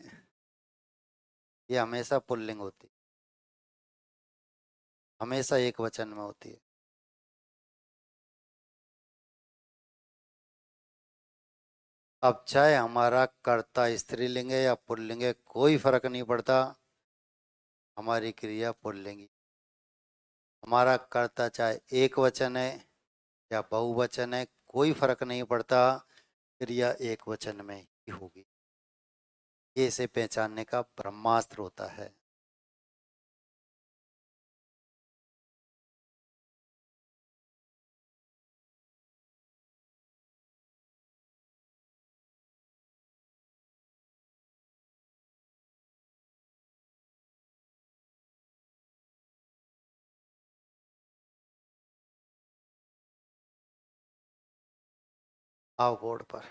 ये हमेशा पुल्लिंग होती है। हमेशा एक वचन में होती है। अब चाहे हमारा कर्ता स्त्रीलिंग है या पुल्लिंग है, कोई फर्क नहीं पड़ता, हमारी क्रिया पुल्लिंग ही। हमारा कर्ता चाहे एक वचन है या बहुवचन है, कोई फर्क नहीं पड़ता, क्रिया एक वचन में ही होगी। ये इसे पहचानने का ब्रह्मास्त्र होता है। आओ बोर्ड पर।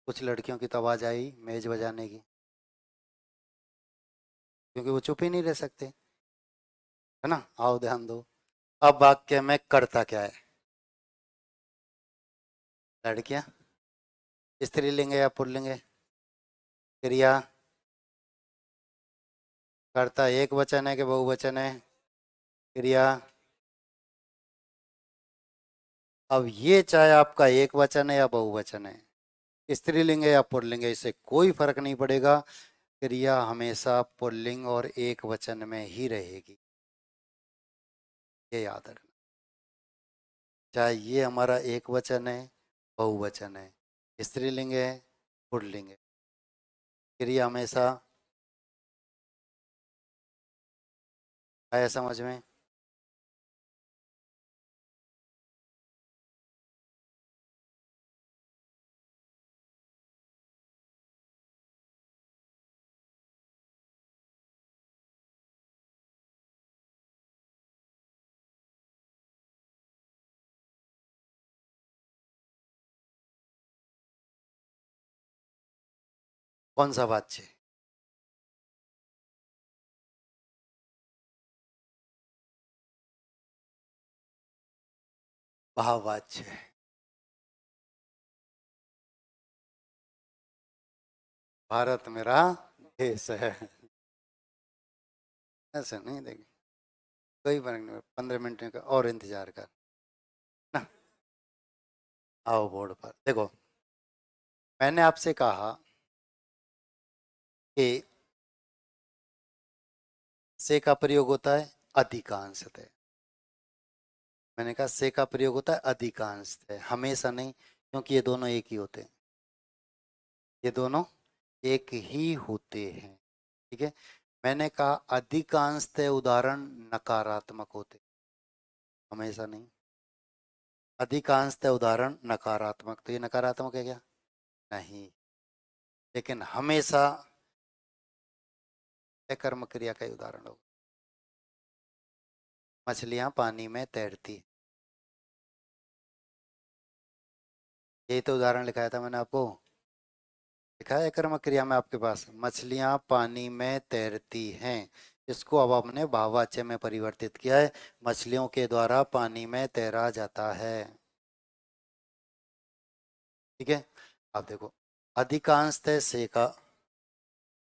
कुछ लड़कियों की तो आवाज आई मेज बजाने की, क्योंकि वो चुप ही नहीं रह सकते, है ना। आओ ध्यान दो। अब वाक्य में कर्ता क्या है? लड़कियां। स्त्रीलिंग है या पुल्लिंग है? क्रिया। कर्ता एक वचन है कि बहुवचन है? क्रिया। अब ये चाहे आपका एक वचन है या बहुवचन है, स्त्रीलिंग है या पुल्लिंग है, इससे कोई फर्क नहीं पड़ेगा, क्रिया हमेशा पुल्लिंग और एक वचन में ही रहेगी। ये याद रखना। चाहे ये हमारा एक वचन है, बहुवचन है, स्त्रीलिंग है, पुल्लिंग है, क्रिया हमेशा। आया समझ में? कौन सा वाच्य? भाववाच्य। भारत मेरा देश है। ऐसा नहीं देखें, कोई फर्क नहीं, 15 मिनट का और इंतजार कर ना। आओ बोर्ड पर देखो। मैंने आपसे कहा कि से का प्रयोग होता है अधिकांशतः। मैंने कहा से का प्रयोग होता है अधिकांशतः, हमेशा नहीं, क्योंकि ये दोनों एक ही होते हैं। ये दोनों एक ही होते हैं। ठीक है। मैंने कहा अधिकांशतः उदाहरण नकारात्मक होते, हमेशा नहीं। अधिकांशतः उदाहरण नकारात्मक, तो ये नकारात्मक है क्या? नहीं। लेकिन हमेशा कर्म क्रिया का ही उदाहरण होगा। मछलियां पानी में तैरती, यही तो उदाहरण लिखाया था मैंने आपको। लिखा है कर्म क्रिया में आपके पास, मछलियां पानी में तैरती हैं। इसको अब आपने भाववाच्य में परिवर्तित किया है, मछलियों के द्वारा पानी में तैरा जाता है। ठीक है। अब देखो, अधिकांशतः से का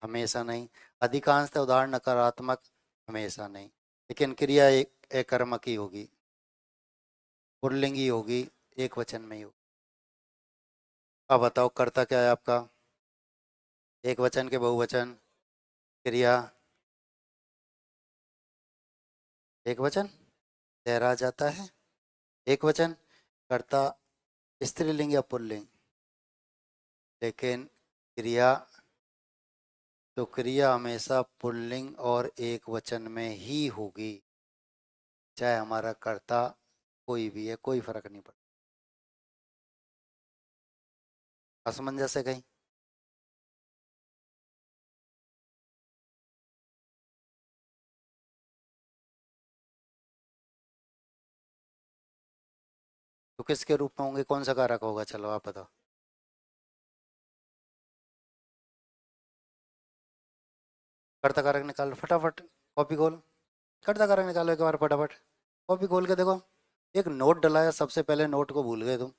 हमेशा नहीं, अधिकांशतः उदाहरण नकारात्मक हमेशा नहीं, लेकिन क्रिया एक एकर्मक ही होगी, पुल्लिंगी होगी, एक वचन में ही होगी। अब बताओ कर्ता क्या है आपका? एक वचन के बहुवचन? क्रिया एक वचन, तैरा जाता है एक वचन, कर्ता स्त्रीलिंग या पुल्लिंग? लेकिन क्रिया, तो क्रिया हमेशा पुल्लिंग और एक वचन में ही होगी, चाहे हमारा कर्ता कोई भी है, कोई फर्क नहीं पड़ता। असमंजस है कहीं? तो किसके रूप में होंगे, कौन सा कारक होगा, चलो आप बताओ। कर्ता कारक निकालो फटाफट, कॉपी खोल, कर्ता कारक निकालो एक बार फटाफट, कॉपी खोल के देखो। एक नोट डला है, सबसे पहले नोट को भूल गए तुम।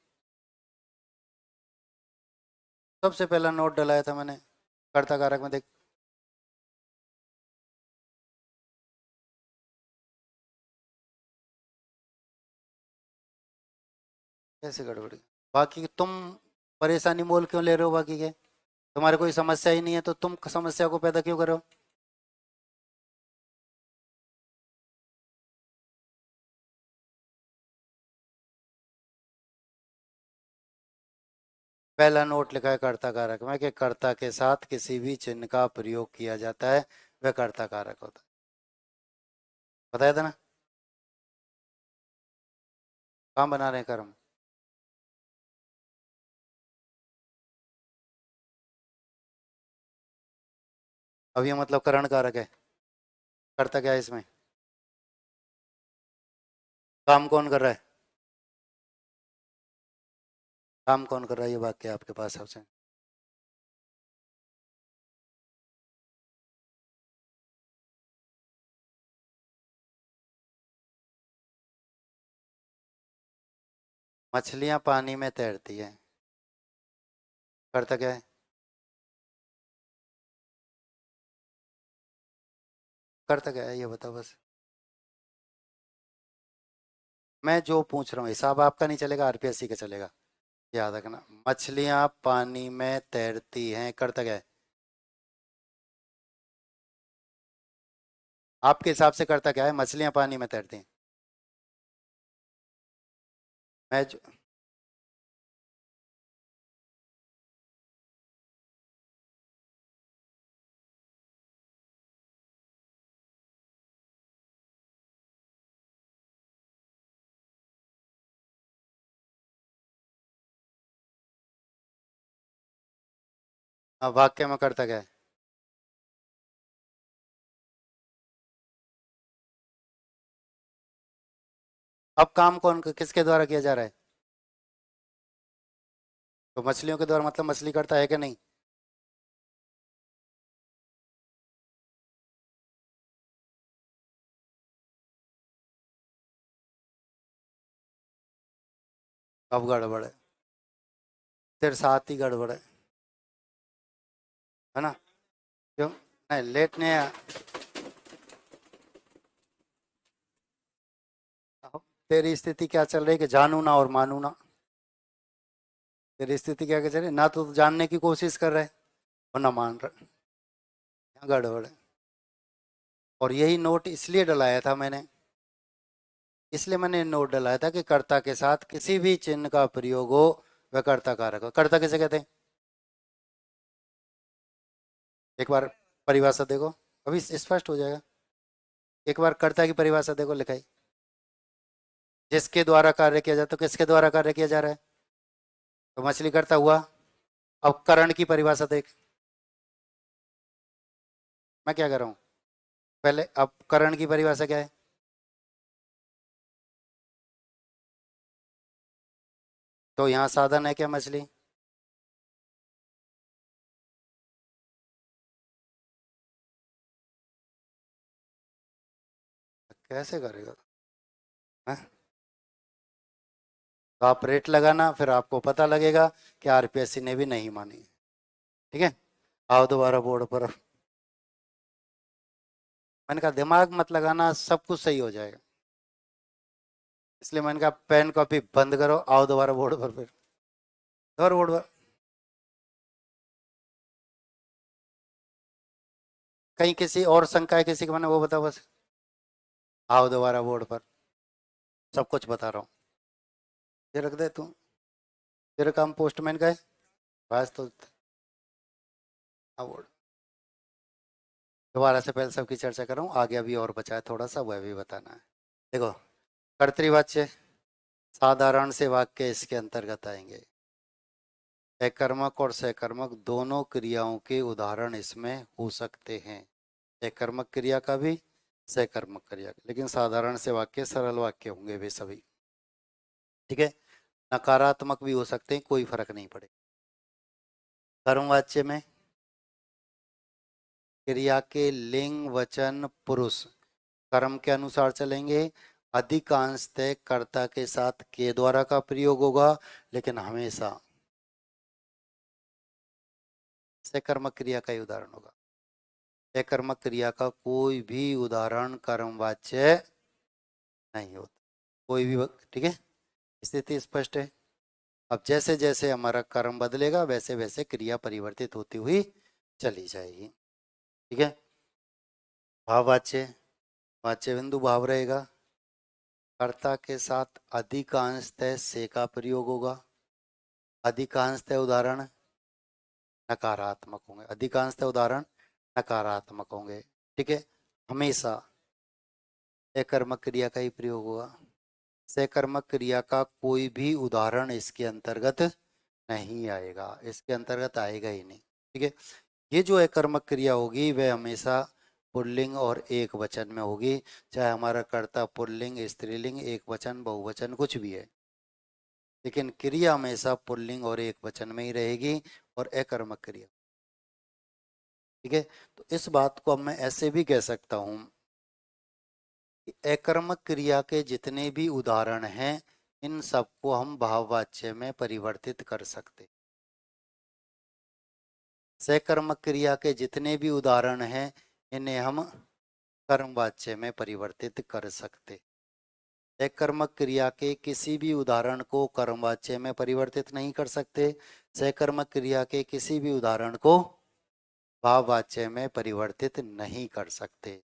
सबसे पहला नोट डलाया था मैंने कर्ता कारक में, देख। कैसे गड़बड़ी? बाकी तुम परेशानी मोल क्यों ले रहे हो? बाकी के तुम्हारे कोई समस्या ही नहीं है तो तुम समस्या को पैदा क्यों करो? पहला नोट लिखा है कर्ता कारक में कि कर्ता के साथ किसी भी चिन्ह का प्रयोग किया जाता है वह कर्ता कारक होता है। बताया था ना? कहाँ बना रहे हैं कर्म? अब ये मतलब करण कारक है। कर्ता क्या है इसमें? काम कौन कर रहा है? काम कौन कर रहा है? ये वाक्य आपके पास सबसे। मछलियां पानी में तैरती है। कर्ता क्या है? कर्ता क्या है ये बताओ बस। मैं जो पूछ रहा हूँ हिसाब आपका नहीं चलेगा, आरपीएससी का चलेगा। याद रखना, मछलियां पानी में तैरती हैं, कर्ता क्या है? आपके हिसाब से कर्ता क्या है? मछलियां पानी में तैरती हैं। मैं जो, वाक्य में कर्ता क्या है? अब काम कौन किसके द्वारा किया जा रहा है? तो मछलियों के द्वारा मतलब मछली करता है कि नहीं? अब गड़बड़ है। तेरे साथ ही गड़बड़ है ना? क्यों? नहीं लेट नहीं आया। अब तेरी स्थिति क्या चल रही है कि जानू ना और मानू ना? तेरी स्थिति क्या क्या चल रही है? ना तो तू जानने की कोशिश कर रहा है और ना मान रहा। यहाँ गड़बड़ है। और यही नोट इसलिए डलाया था मैंने, इसलिए मैंने नोट डलाया था कि कर्ता के साथ किसी भी चिन्ह का प्रयोग हो वह कर्ता कारक हो। कर्ता किसे कहते हैं? एक बार परिभाषा देखो, अभी स्पष्ट हो जाएगा। एक बार कर्ता की परिभाषा देखो लिखाई। जिसके द्वारा कार्य किया जाता है, तो किसके द्वारा कार्य किया जा रहा है? तो मछली करता हुआ। अब करण की परिभाषा देख। मैं क्या कर रहा हूँ? पहले अब करण की परिभाषा क्या है? तो यहाँ साधन है क्या मछली? कैसे करेगा? हैं? तो आप रेट लगाना, फिर आपको पता लगेगा कि आरपीएससी ने भी नहीं मानी। ठीक है, आओ दोबारा बोर्ड पर। मैंने कहा दिमाग मत लगाना, सब कुछ सही हो जाएगा। इसलिए मैंने कहा पेन कॉपी बंद करो, आओ दोबारा बोर्ड पर। फिर दोबारा बोर्ड पर। कहीं किसी और शंका है किसी के मन में, वो बताओ बस। आओ दोबारा बोर्ड पर, सब कुछ बता रहा हूँ। ये रख दे तू। तेरा काम पोस्टमैन का है। बस तो अब दोबारा से पहले सबकी चर्चा कर रहा हूँ, आगे अभी और बचा है थोड़ा सा, वह भी बताना है। देखो, कर्तृवाच्य साधारण से वाक्य इसके अंतर्गत आएंगे। एकर्मक और सकर्मक दोनों क्रियाओं के उदाहरण इसमें हो सकते हैं। एकर्मक क्रिया का भी, सकर्मक क्रिया का, लेकिन साधारण से वाक्य सरल वाक्य होंगे वे सभी। ठीक है, नकारात्मक भी हो सकते हैं, कोई फर्क नहीं पड़े। कर्मवाच्य में क्रिया के लिंग वचन पुरुष कर्म के अनुसार चलेंगे। अधिकांशतः कर्ता के साथ के द्वारा का प्रयोग होगा, लेकिन हमेशा सकर्मक क्रिया का ही उदाहरण होगा। सकर्मक क्रिया का कोई भी उदाहरण कर्मवाच्य नहीं होता, कोई भी ठीक है, स्थिति स्पष्ट है। अब जैसे जैसे हमारा कर्म बदलेगा वैसे वैसे क्रिया परिवर्तित होती हुई चली जाएगी। ठीक है। भाववाच्य, वाच्य बिंदु भाव रहेगा, कर्ता के साथ अधिकांशतः से का प्रयोग होगा। अधिकांशतः उदाहरण नकारात्मक होंगे, अधिकांशतः उदाहरण नकारात्मक होंगे। ठीक है। हमेशा सकर्मक क्रिया का ही प्रयोग होगा। सकर्मक क्रिया का कोई भी उदाहरण इसके अंतर्गत नहीं आएगा, इसके अंतर्गत आएगा ही नहीं। ठीक है। ये जो अकर्मक क्रिया होगी वह हमेशा पुल्लिंग और एक वचन में होगी, चाहे हमारा कर्ता पुल्लिंग, स्त्रीलिंग, एक वचन, बहुवचन कुछ भी है, लेकिन क्रिया हमेशा पुल्लिंग और एक वचन में ही रहेगी और अकर्मक क्रिया। ठीक है। तो इस बात को अब मैं ऐसे भी कह सकता हूं कि अकर्मक क्रिया के जितने भी उदाहरण हैं इन सबको हम भाववाच्य में परिवर्तित कर सकते। सकर्मक क्रिया के जितने भी उदाहरण हैं इन्हें हम कर्मवाच्य में परिवर्तित कर सकते। सकर्मक क्रिया के किसी भी उदाहरण को कर्मवाच्य में परिवर्तित नहीं कर सकते। सकर्मक क्रिया के किसी भी उदाहरण को भाववाच्य में परिवर्तित नहीं कर सकते।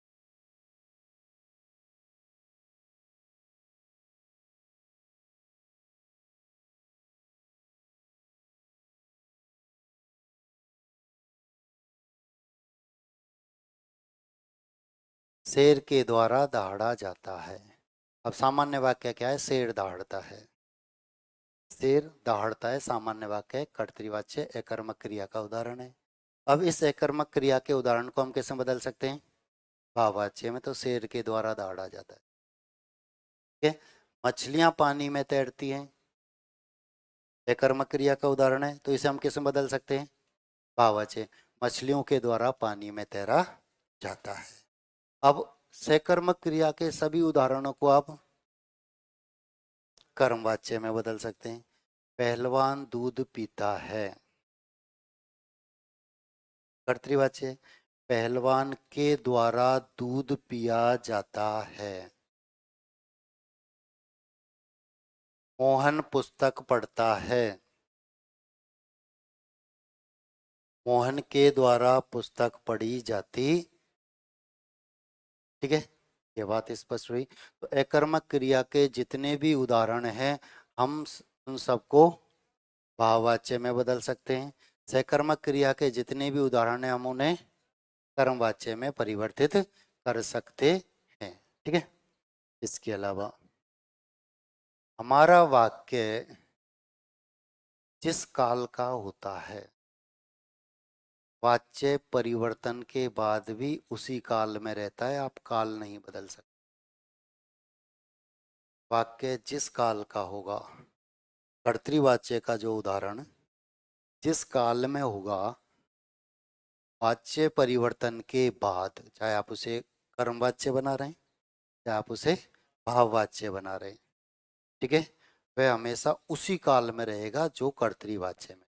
शेर के द्वारा दहाड़ा जाता है। अब सामान्य वाक्य क्या है? शेर दहाड़ता है। शेर दहाड़ता है सामान्य वाक्य है, कर्तृवाच्य अकर्मक क्रिया का उदाहरण है। अब इस अकर्मक क्रिया के उदाहरण को हम कैसे बदल सकते हैं? भाववाच्य में। तो शेर के द्वारा दहाड़ा जाता है। ठीक है। मछलियां पानी में तैरती हैं, अकर्मक क्रिया का उदाहरण है, तो इसे हम कैसे बदल सकते हैं? भाववाच्य, मछलियों के द्वारा पानी में तैरा जाता है। अब सकर्मक क्रिया के सभी उदाहरणों को आप कर्मवाच्य में बदल सकते हैं। पहलवान दूध पीता है, कर्तृवाच्य, पहलवान के द्वारा दूध पिया जाता है। मोहन पुस्तक पढ़ता है, मोहन के द्वारा पुस्तक पढ़ी जाती। ठीक है। ये बात स्पष्ट हुई। तो अकर्मक क्रिया के जितने भी उदाहरण हैं हम उन सबको भाववाच्य में बदल सकते हैं। सकर्मक क्रिया के जितने भी उदाहरण हैं हम उन्हें कर्मवाच्य में परिवर्तित कर सकते हैं। ठीक है। इसके अलावा हमारा वाक्य जिस काल का होता है, वाच्य परिवर्तन के बाद भी उसी काल में रहता है, आप काल नहीं बदल सकते। वाक्य जिस काल का होगा, कर्तृवाच्य का जो उदाहरण जिस काल में होगा, वाच्य परिवर्तन के बाद, चाहे आप उसे कर्मवाच्य बना रहे हैं चाहे आप उसे भाववाच्य बना रहे हैं, ठीक है, वह हमेशा उसी काल में रहेगा जो कर्तृवाच्य में।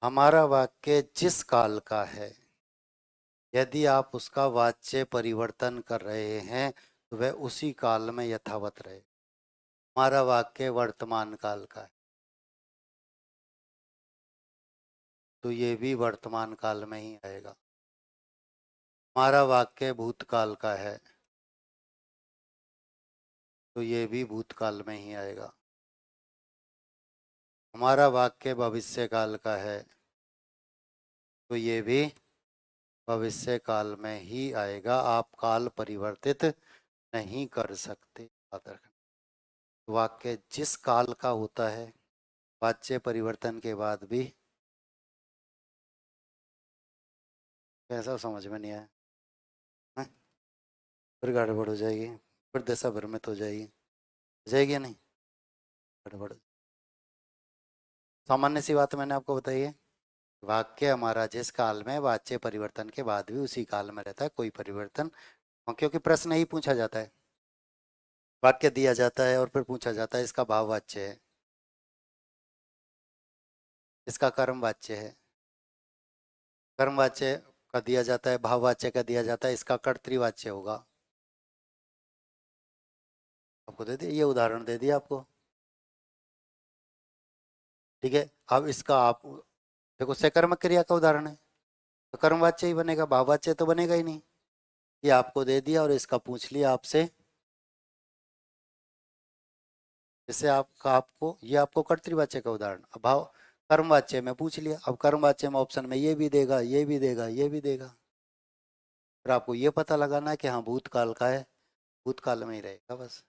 हमारा वाक्य जिस काल का है, यदि आप उसका वाच्य परिवर्तन कर रहे हैं तो वह उसी काल में यथावत रहे। हमारा वाक्य वर्तमान काल का है तो ये भी वर्तमान काल में ही आएगा। हमारा वाक्य भूतकाल का है तो ये भी भूतकाल में ही आएगा। हमारा वाक्य भविष्य काल का है तो ये भी भविष्य काल में ही आएगा। आप काल परिवर्तित नहीं कर सकते। याद रखना, वाक्य जिस काल का होता है वाच्य परिवर्तन के बाद भी कैसा, समझ में नहीं आया? हैं? फिर गड़बड़ हो जाएगी, फिर दशा भ्रमित हो जाएगी, हो जाएगी या नहीं? गड़बड़। सामान्य सी बात मैंने आपको बताई है। वाक्य हमारा जिस काल में वाच्य परिवर्तन के बाद भी उसी काल में रहता है, कोई परिवर्तन, क्योंकि प्रश्न ही पूछा जाता है, वाक्य दिया जाता है और फिर पूछा जाता है इसका भाव वाच्य है, इसका कर्म वाच्य है, कर्म वाच्य का दिया जाता है, भाव वाच्य का दिया जाता है, इसका कर्तृवाच्य होगा। आपको दे दिया, ये उदाहरण दे दिया आपको। ठीक है, अब इसका आप देखो, सकर्मक क्रिया का उदाहरण है तो कर्मवाच्य ही बनेगा, भाववाच्य तो बनेगा ही नहीं। ये आपको दे दिया और इसका पूछ लिया आपसे, जैसे आपका, आपको ये आपको कर्तृवाच्य का उदाहरण, अब भाव कर्मवाच्य में पूछ लिया, अब कर्मवाच्य में ऑप्शन में ये भी देगा, ये भी देगा, ये भी देगा। फिर आपको ये पता लगाना है कि हाँ भूतकाल का है, भूतकाल में ही रहेगा बस,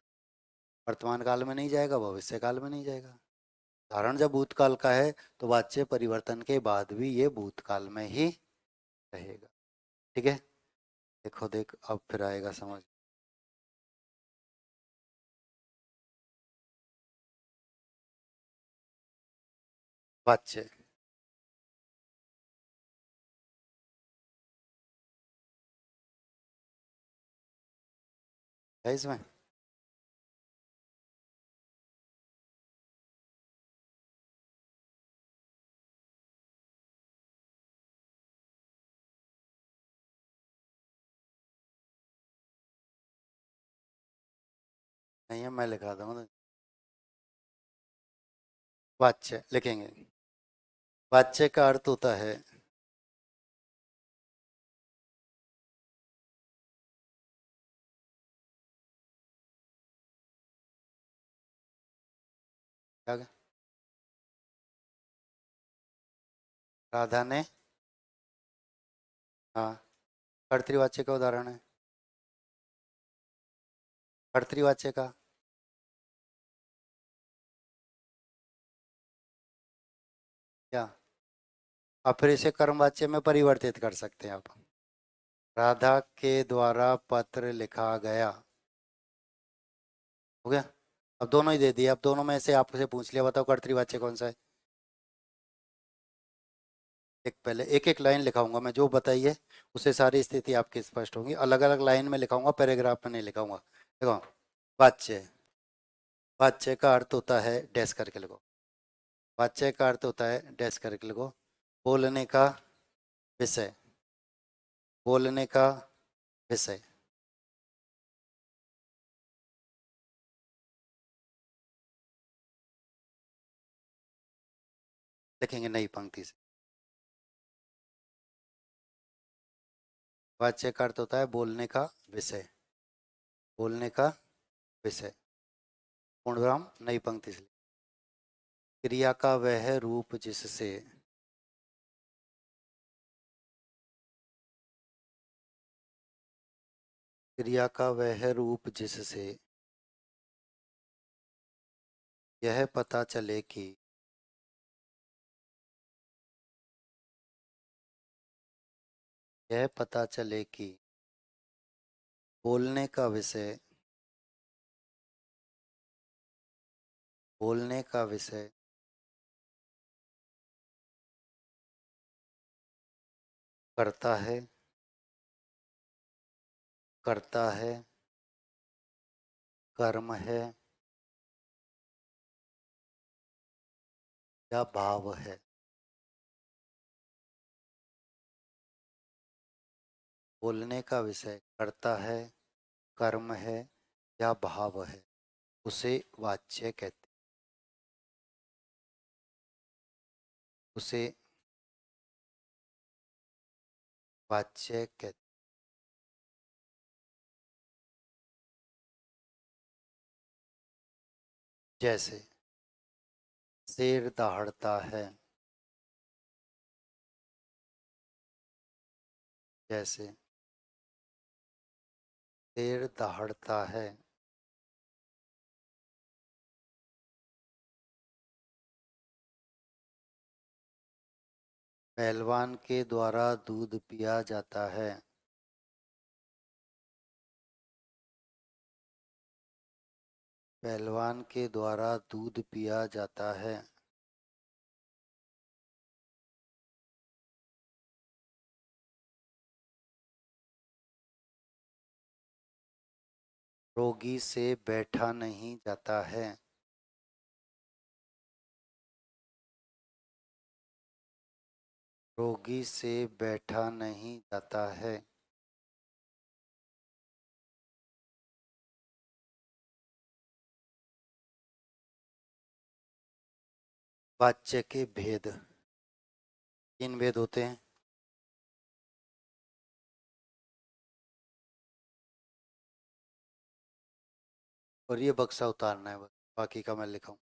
वर्तमान काल में नहीं जाएगा, भविष्य काल में नहीं जाएगा। उदाहरण जब भूतकाल का है तो वाच्य परिवर्तन के बाद भी ये भूतकाल में ही रहेगा। ठीक है, देखो देख, अब फिर आएगा समझ। वाच्य है इसमें, नहीं है, मैं लिखा दूंगा। वाच्य लिखेंगे, वाच्य का अर्थ होता है क्या? राधा ने, हाँ, कर्तृवाच्य का उदाहरण है, कर्तृवाच्य का। क्या? अब फिर इसे कर्मवाच्य में परिवर्तित कर सकते हैं आप। राधा के द्वारा पत्र लिखा गया, हो गया। अब दोनों ही दे दिए, अब दोनों में से आपसे पूछ लिया, बताओ कर्तृवाच्य कौन सा है। एक पहले एक एक लाइन लिखाऊंगा मैं, जो बताइए उससे सारी स्थिति आपकी स्पष्ट होगी। अलग अलग लाइन में लिखाऊंगा, पैराग्राफ में नहीं लिखाऊंगा। देखो, वाच्य, वाच्य का अर्थ होता है, डैश करके लिखो, वाच्य का अर्थ होता है, डैश करके लिखो, बोलने का विषय, बोलने का विषय। लिखेंगे नई पंक्ति से, वाच्य का अर्थ होता है बोलने का विषय, बोलने का विषय, पूर्णविराम, नई पंक्ति से। क्रिया का वह रूप जिससे, क्रिया का वह रूप जिससे यह पता चले कि, यह पता चले कि बोलने का विषय, बोलने का विषय करता है, करता है, कर्म है या भाव है। बोलने का विषय कर्ता है, कर्म है या भाव है, उसे वाच्य कहते, उसे वाच्य कहते। जैसे शेर दहाड़ता है, जैसे शेर दहाड़ता है, पहलवान के द्वारा दूध पिया जाता है, पहलवान के द्वारा दूध पिया जाता है। रोगी से बैठा नहीं जाता है, रोगी से बैठा नहीं जाता है। वाच्य के भेद, तीन भेद होते हैं, और ये बक्सा उतारना है बस, बाकी का मैं लिखाऊं।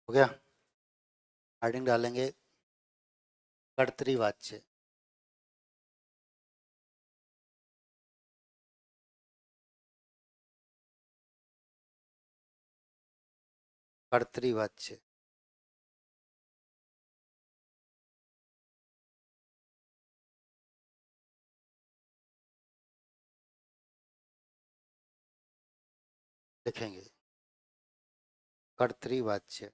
हो गया। हेडिंग डालेंगे कर्तृवाच्य, कर्तृवाच्य। लिखेंगे कर्तृवाच्य,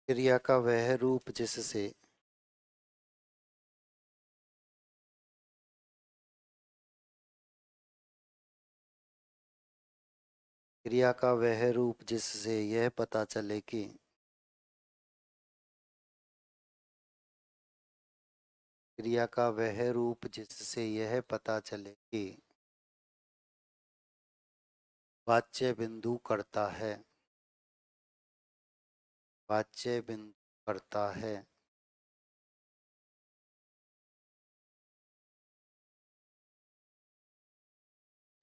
क्रिया का वह रूप जिससे क्रिया का वह रूप जिससे यह पता चले कि क्रिया का वह रूप जिससे यह पता चले कि वाच्य बिंदु करता है, वाच्य बिंदु करता है।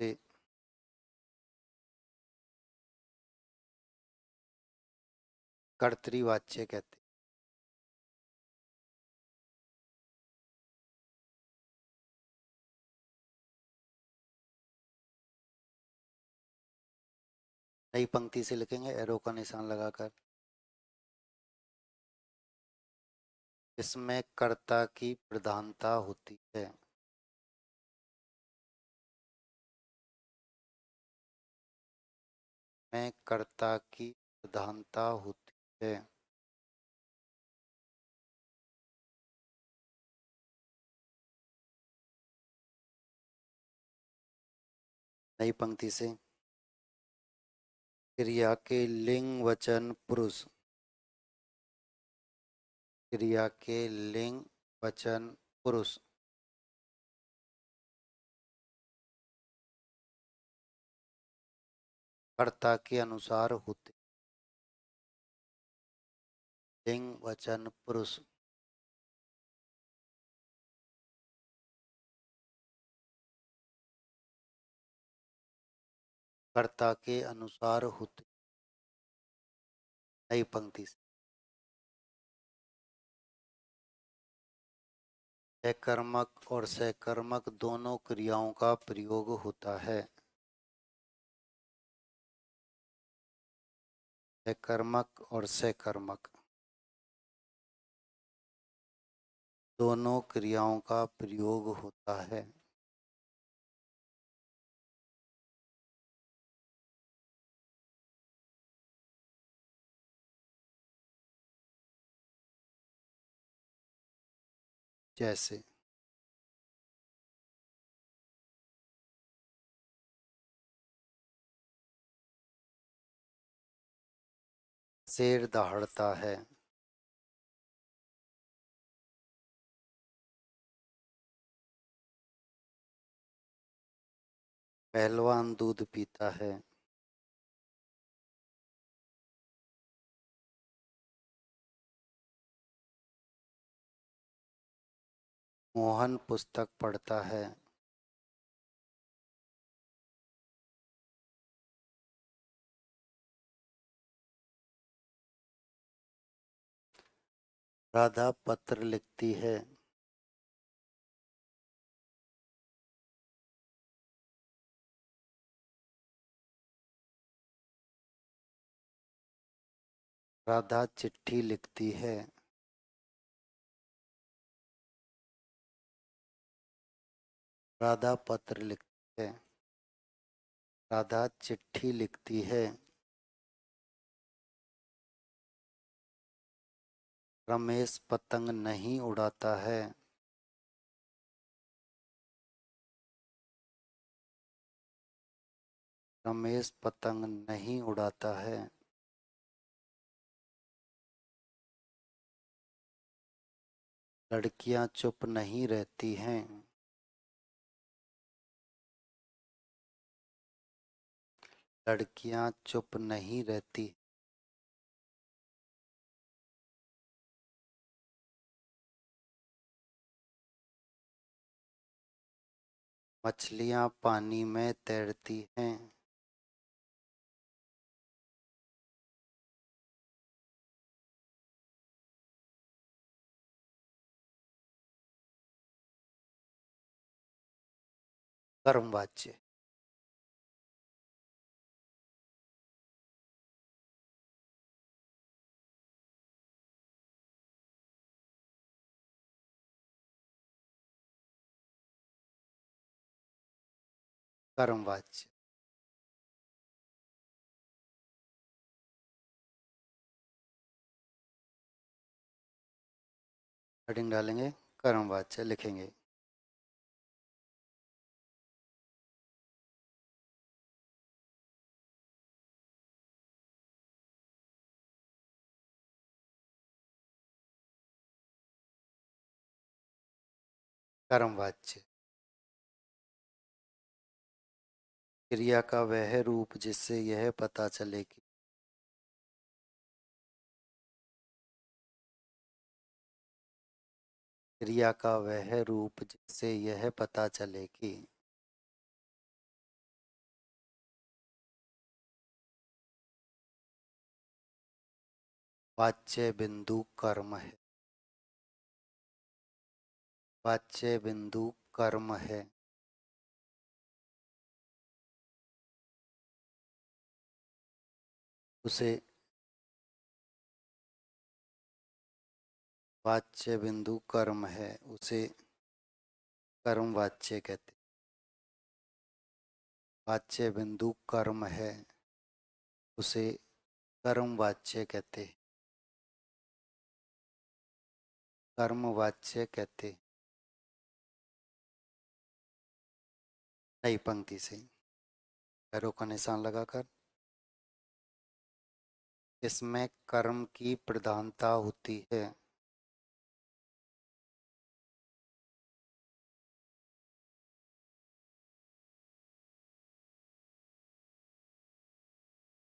से कर्तृवाच्य कहते। नई पंक्ति से लिखेंगे एरो का निशान लगाकर। इसमें कर्ता की प्रधानता होती है। में कर्ता की प्रधानता होती है। नई पंक्ति से क्रिया के लिंग वचन पुरुष। क्रिया के लिंग वचन पुरुष कर्ता के अनुसार होते। लिंग वचन पुरुष कर्ता के अनुसार होते। नई पंक्ति से सकर्मक और सकर्मक दोनों क्रियाओं का प्रयोग होता है। सकर्मक और सकर्मक दोनों क्रियाओं का प्रयोग होता है। जैसे शेर दहाड़ता है। पहलवान दूध पीता है। मोहन पुस्तक पढ़ता है। राधा पत्र लिखती है। राधा चिट्ठी लिखती है। राधा पत्र लिखती है। राधा चिट्ठी लिखती है। रमेश पतंग नहीं उड़ाता है। रमेश पतंग नहीं उड़ाता है। लड़कियां चुप नहीं रहती हैं। लड़कियां चुप नहीं रहती। मछलियां पानी में तैरती हैं। कर्मवाच्य। कर्मवाच्य। हेडिंग डालेंगे, कर्मवाच्य लिखेंगे। कर्मवाच्य क्रिया का वह रूप जिससे यह पता चले कि क्रिया का वह रूप जिससे यह पता चले कि वाच्य बिंदु कर्म है। वाच्य बिंदु कर्म है। उसे वाच्य बिंदु कर्म है, उसे कर्म वाच्य कहते। वाच्य बिंदु कर्म है, उसे कर्म वाच्य कहते। कर्म वाच्य कहते। नई पंक्ति से पैरों का निशान लगाकर। इसमें कर्म की प्रधानता होती है।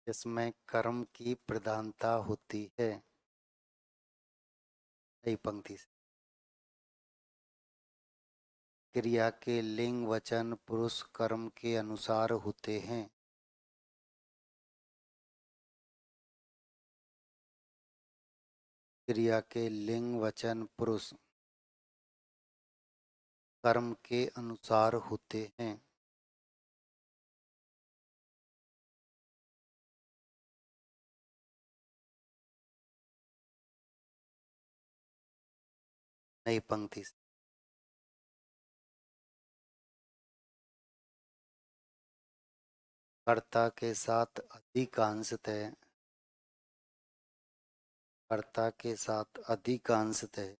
इसमें कर्म की प्रधानता होती है। नई पंक्ति से। क्रिया के लिंग वचन पुरुष कर्म के अनुसार होते हैं। क्रिया के लिंग वचन पुरुष कर्म के अनुसार होते हैं। नई पंक्ति से। कर्ता के साथ अधिकांशतः, कर्ता के साथ अधिकांशतः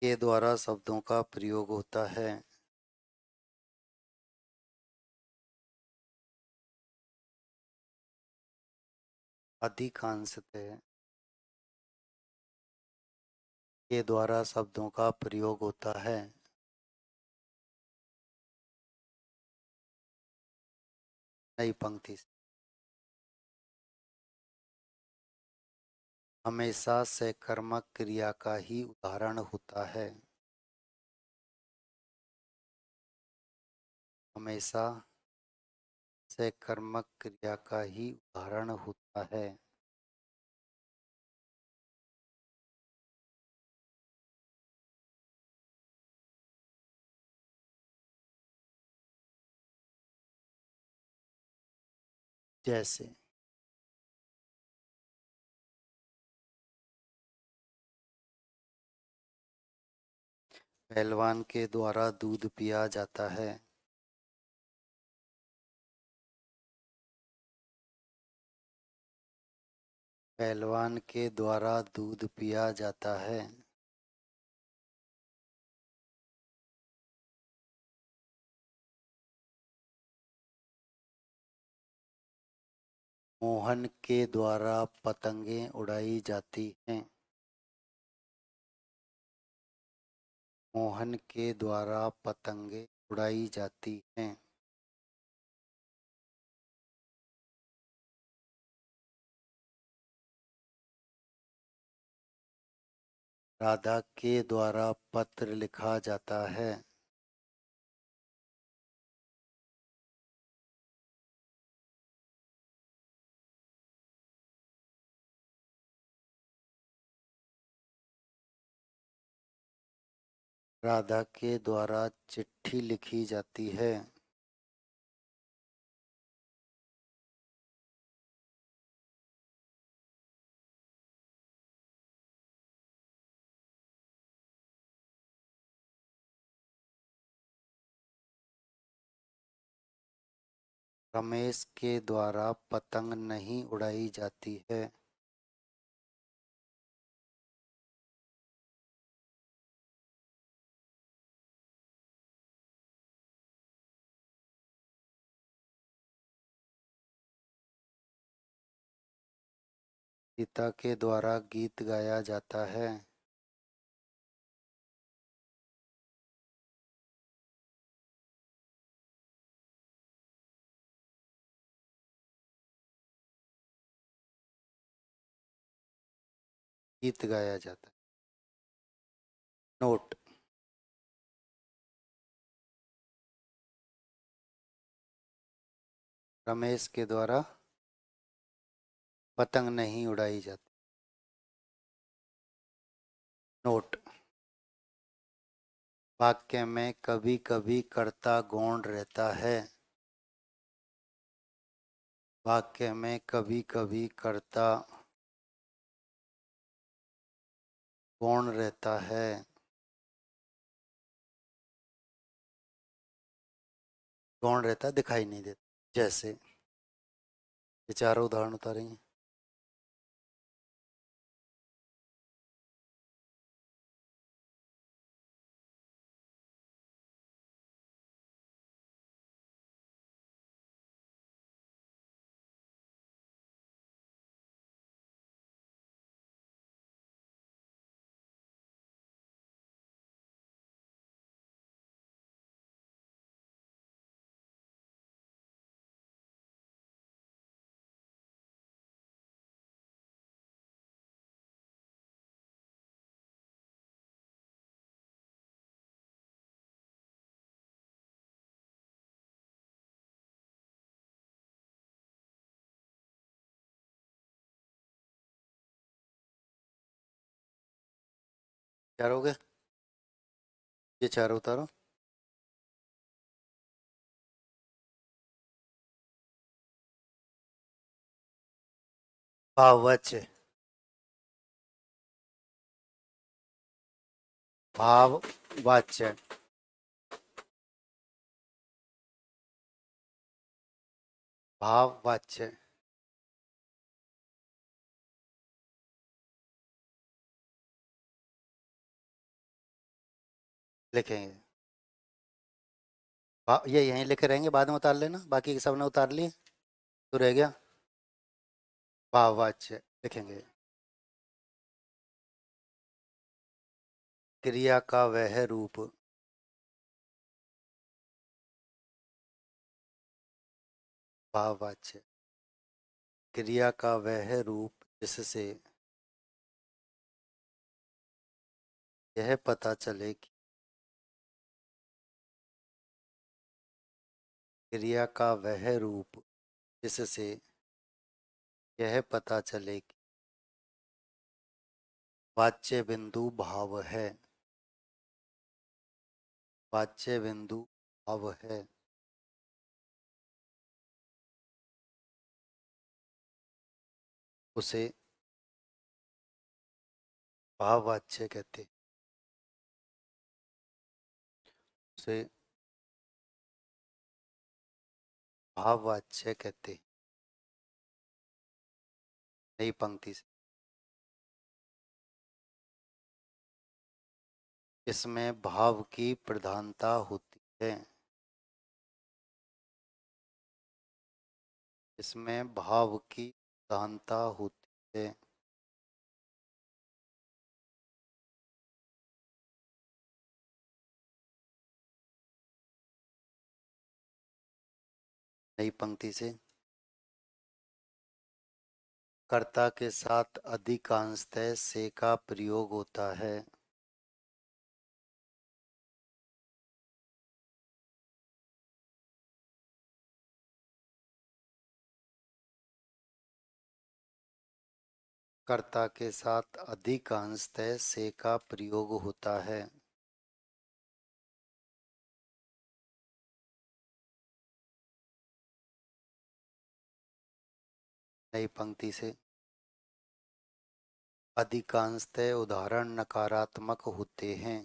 के द्वारा शब्दों का प्रयोग होता है। अधिकांशतः के द्वारा शब्दों का प्रयोग होता है। नई पंक्ति से। हमेशा सकर्मक क्रिया का ही उदाहरण होता है। हमेशा सकर्मक क्रिया का ही उदाहरण होता है। जैसे पहलवान के द्वारा दूध पिया जाता है। पहलवान के द्वारा दूध पिया जाता है। मोहन के द्वारा पतंगें उड़ाई जाती हैं। मोहन के द्वारा पतंगें उड़ाई जाती हैं। राधा के द्वारा पत्र लिखा जाता है। राधा के द्वारा चिट्ठी लिखी जाती है। रमेश के द्वारा पतंग नहीं उड़ाई जाती है। सीता के द्वारा गीत गाया जाता है। गीत गाया जाता है। नोट। रमेश के द्वारा पतंग नहीं उड़ाई जाती। नोट, वाक्य में कभी कभी कर्ता गौण रहता है। वाक्य में कभी कभी कर्ता गौण रहता है। गौण रहता दिखाई नहीं देता। जैसे ये चारों उदाहरण उतारेंगे। चार हो गए, ये चार उतारो। भाववाच्य, भाववाच्य, भाववाच्य। लिखेंगे, ये यहीं लिखे रहेंगे, बाद में उतार लेना, बाकी के सबने उतार लिए तो रह गया भाववाच्य। लिखेंगे, क्रिया का वह रूप, भाववाच्य, क्रिया का वह रूप जिससे यह पता चले कि, क्रिया का वह रूप जिससे यह पता चले कि वाच्य बिंदु भाव है। वाच्य बिंदु भाव है। उसे भाववाच्य कहते। उसे भाववाच्य कहते। नई पंक्ति से, इसमें भाव की प्रधानता होती है। इसमें भाव की प्रधानता होती है। नई पंक्ति से, कर्ता के साथ अधिकांशतः से का प्रयोग होता है। कर्ता के साथ अधिकांशतः से का प्रयोग होता है। नई पंक्ति से, अधिकांशतः उदाहरण नकारात्मक होते हैं।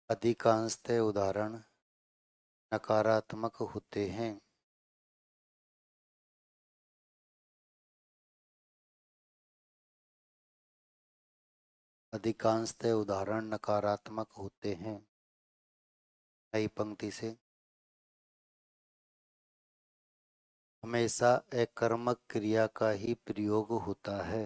अधिकांशतः उदाहरण नकारात्मक होते हैं। अधिकांशतः उदाहरण नकारात्मक होते हैं। नई पंक्ति से, हमेशा अकर्मक क्रिया का ही प्रयोग होता है।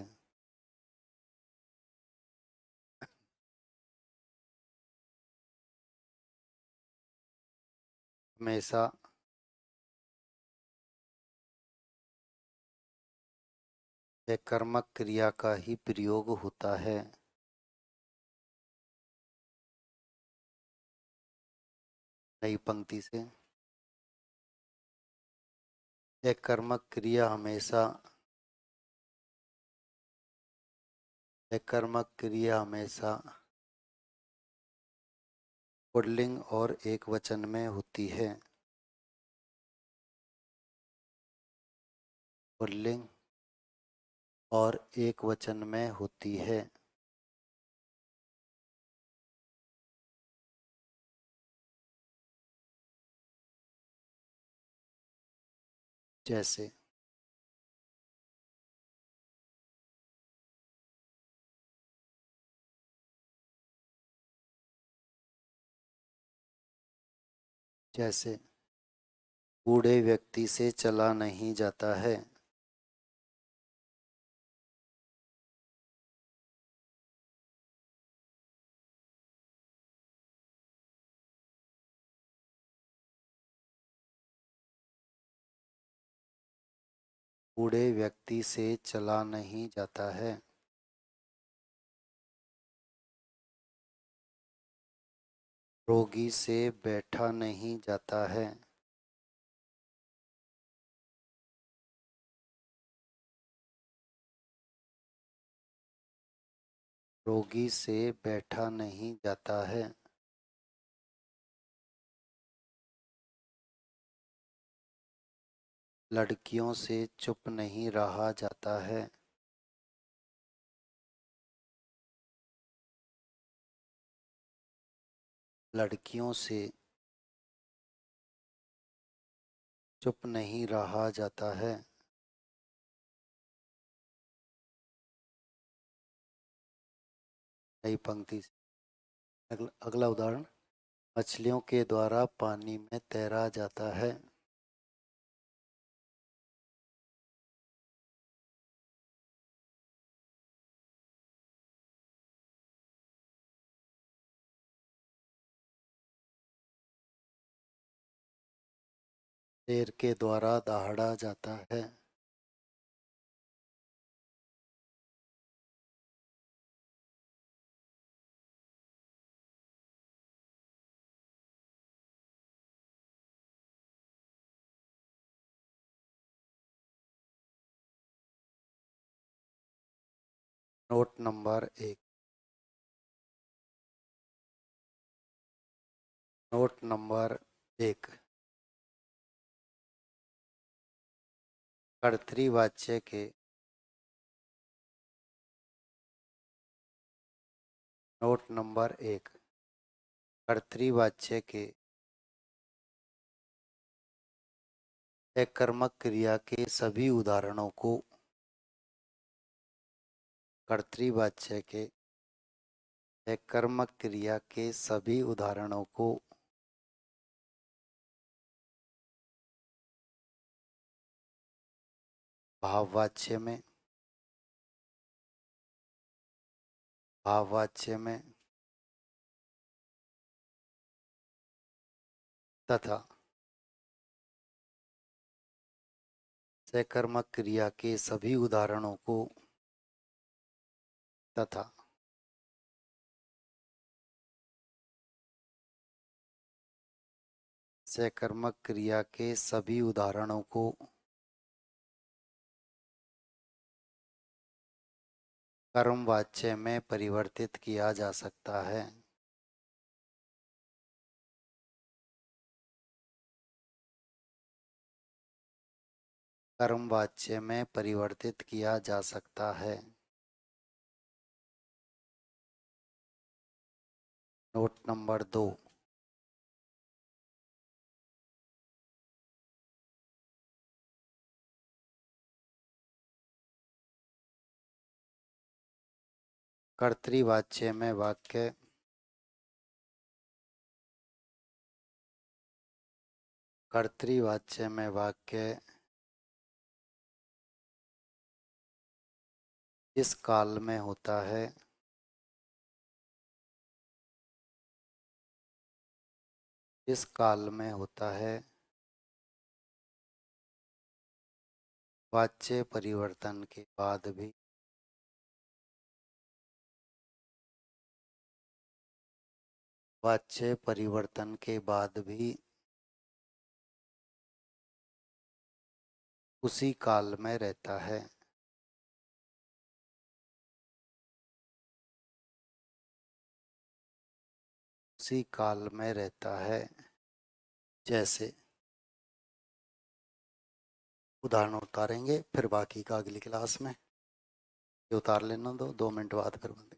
हमेशा अकर्मक क्रिया का ही प्रयोग होता है। नई पंक्ति से। एक कर्मक क्रिया हमेशा पुल्लिंग और एक वचन में होती है। पुल्लिंग और एक वचन में होती है। जैसे जैसे बूढ़े व्यक्ति से चला नहीं जाता है। बूढ़े व्यक्ति से चला नहीं जाता है। रोगी से बैठा नहीं जाता है। रोगी से बैठा नहीं जाता है। लड़कियों से चुप नहीं रहा जाता है। लड़कियों से चुप नहीं रहा जाता है। नई पंक्ति से। अगला उदाहरण। मछलियों के द्वारा पानी में तैरा जाता है। शेर के द्वारा दहाड़ा जाता है। Note number 1। Note number 1। कर्तृवाच्य के नोट नंबर 1। कर्तृवाच्य के एक कर्मक क्रिया के सभी उदाहरणों को कर्तृवाच्य के एक कर्मक क्रिया के सभी उदाहरणों को भाववाच्य में तथा सकर्मक क्रिया के सभी उदाहरणों को तथा सकर्मक क्रिया के सभी उदाहरणों को कर्मवाच्य में परिवर्तित किया जा सकता है। कर्मवाच्य में परिवर्तित किया जा सकता है। Note number 2। कर्तृवाच्य में वाक्य इस काल में होता है। इस काल में होता है। वाच्य परिवर्तन के बाद भी वाच्य परिवर्तन के बाद भी उसी काल में रहता है। उसी काल में रहता है। जैसे उदाहरण उतारेंगे, फिर बाकी का अगली क्लास में। ये उतार लेना दो, 2 मिनट बाद फिर बंद।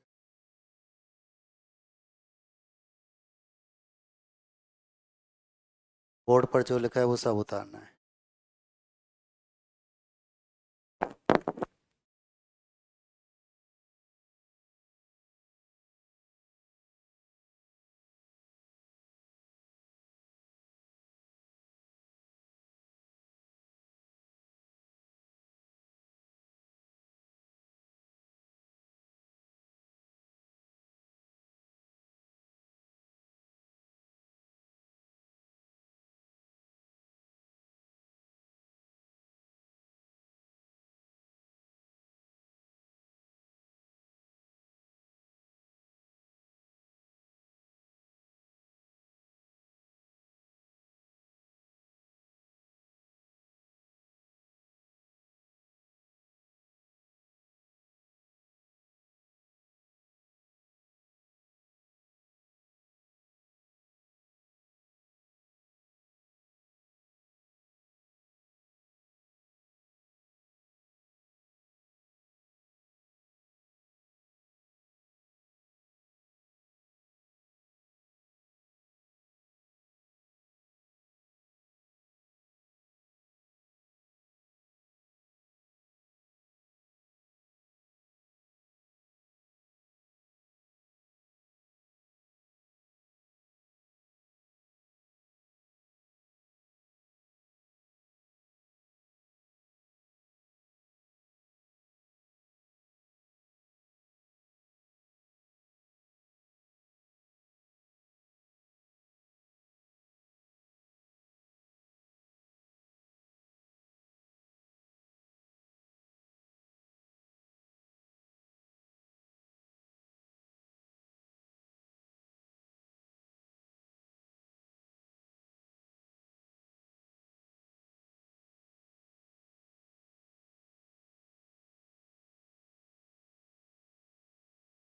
बोर्ड पर जो लिखा है वो सब उतारना है।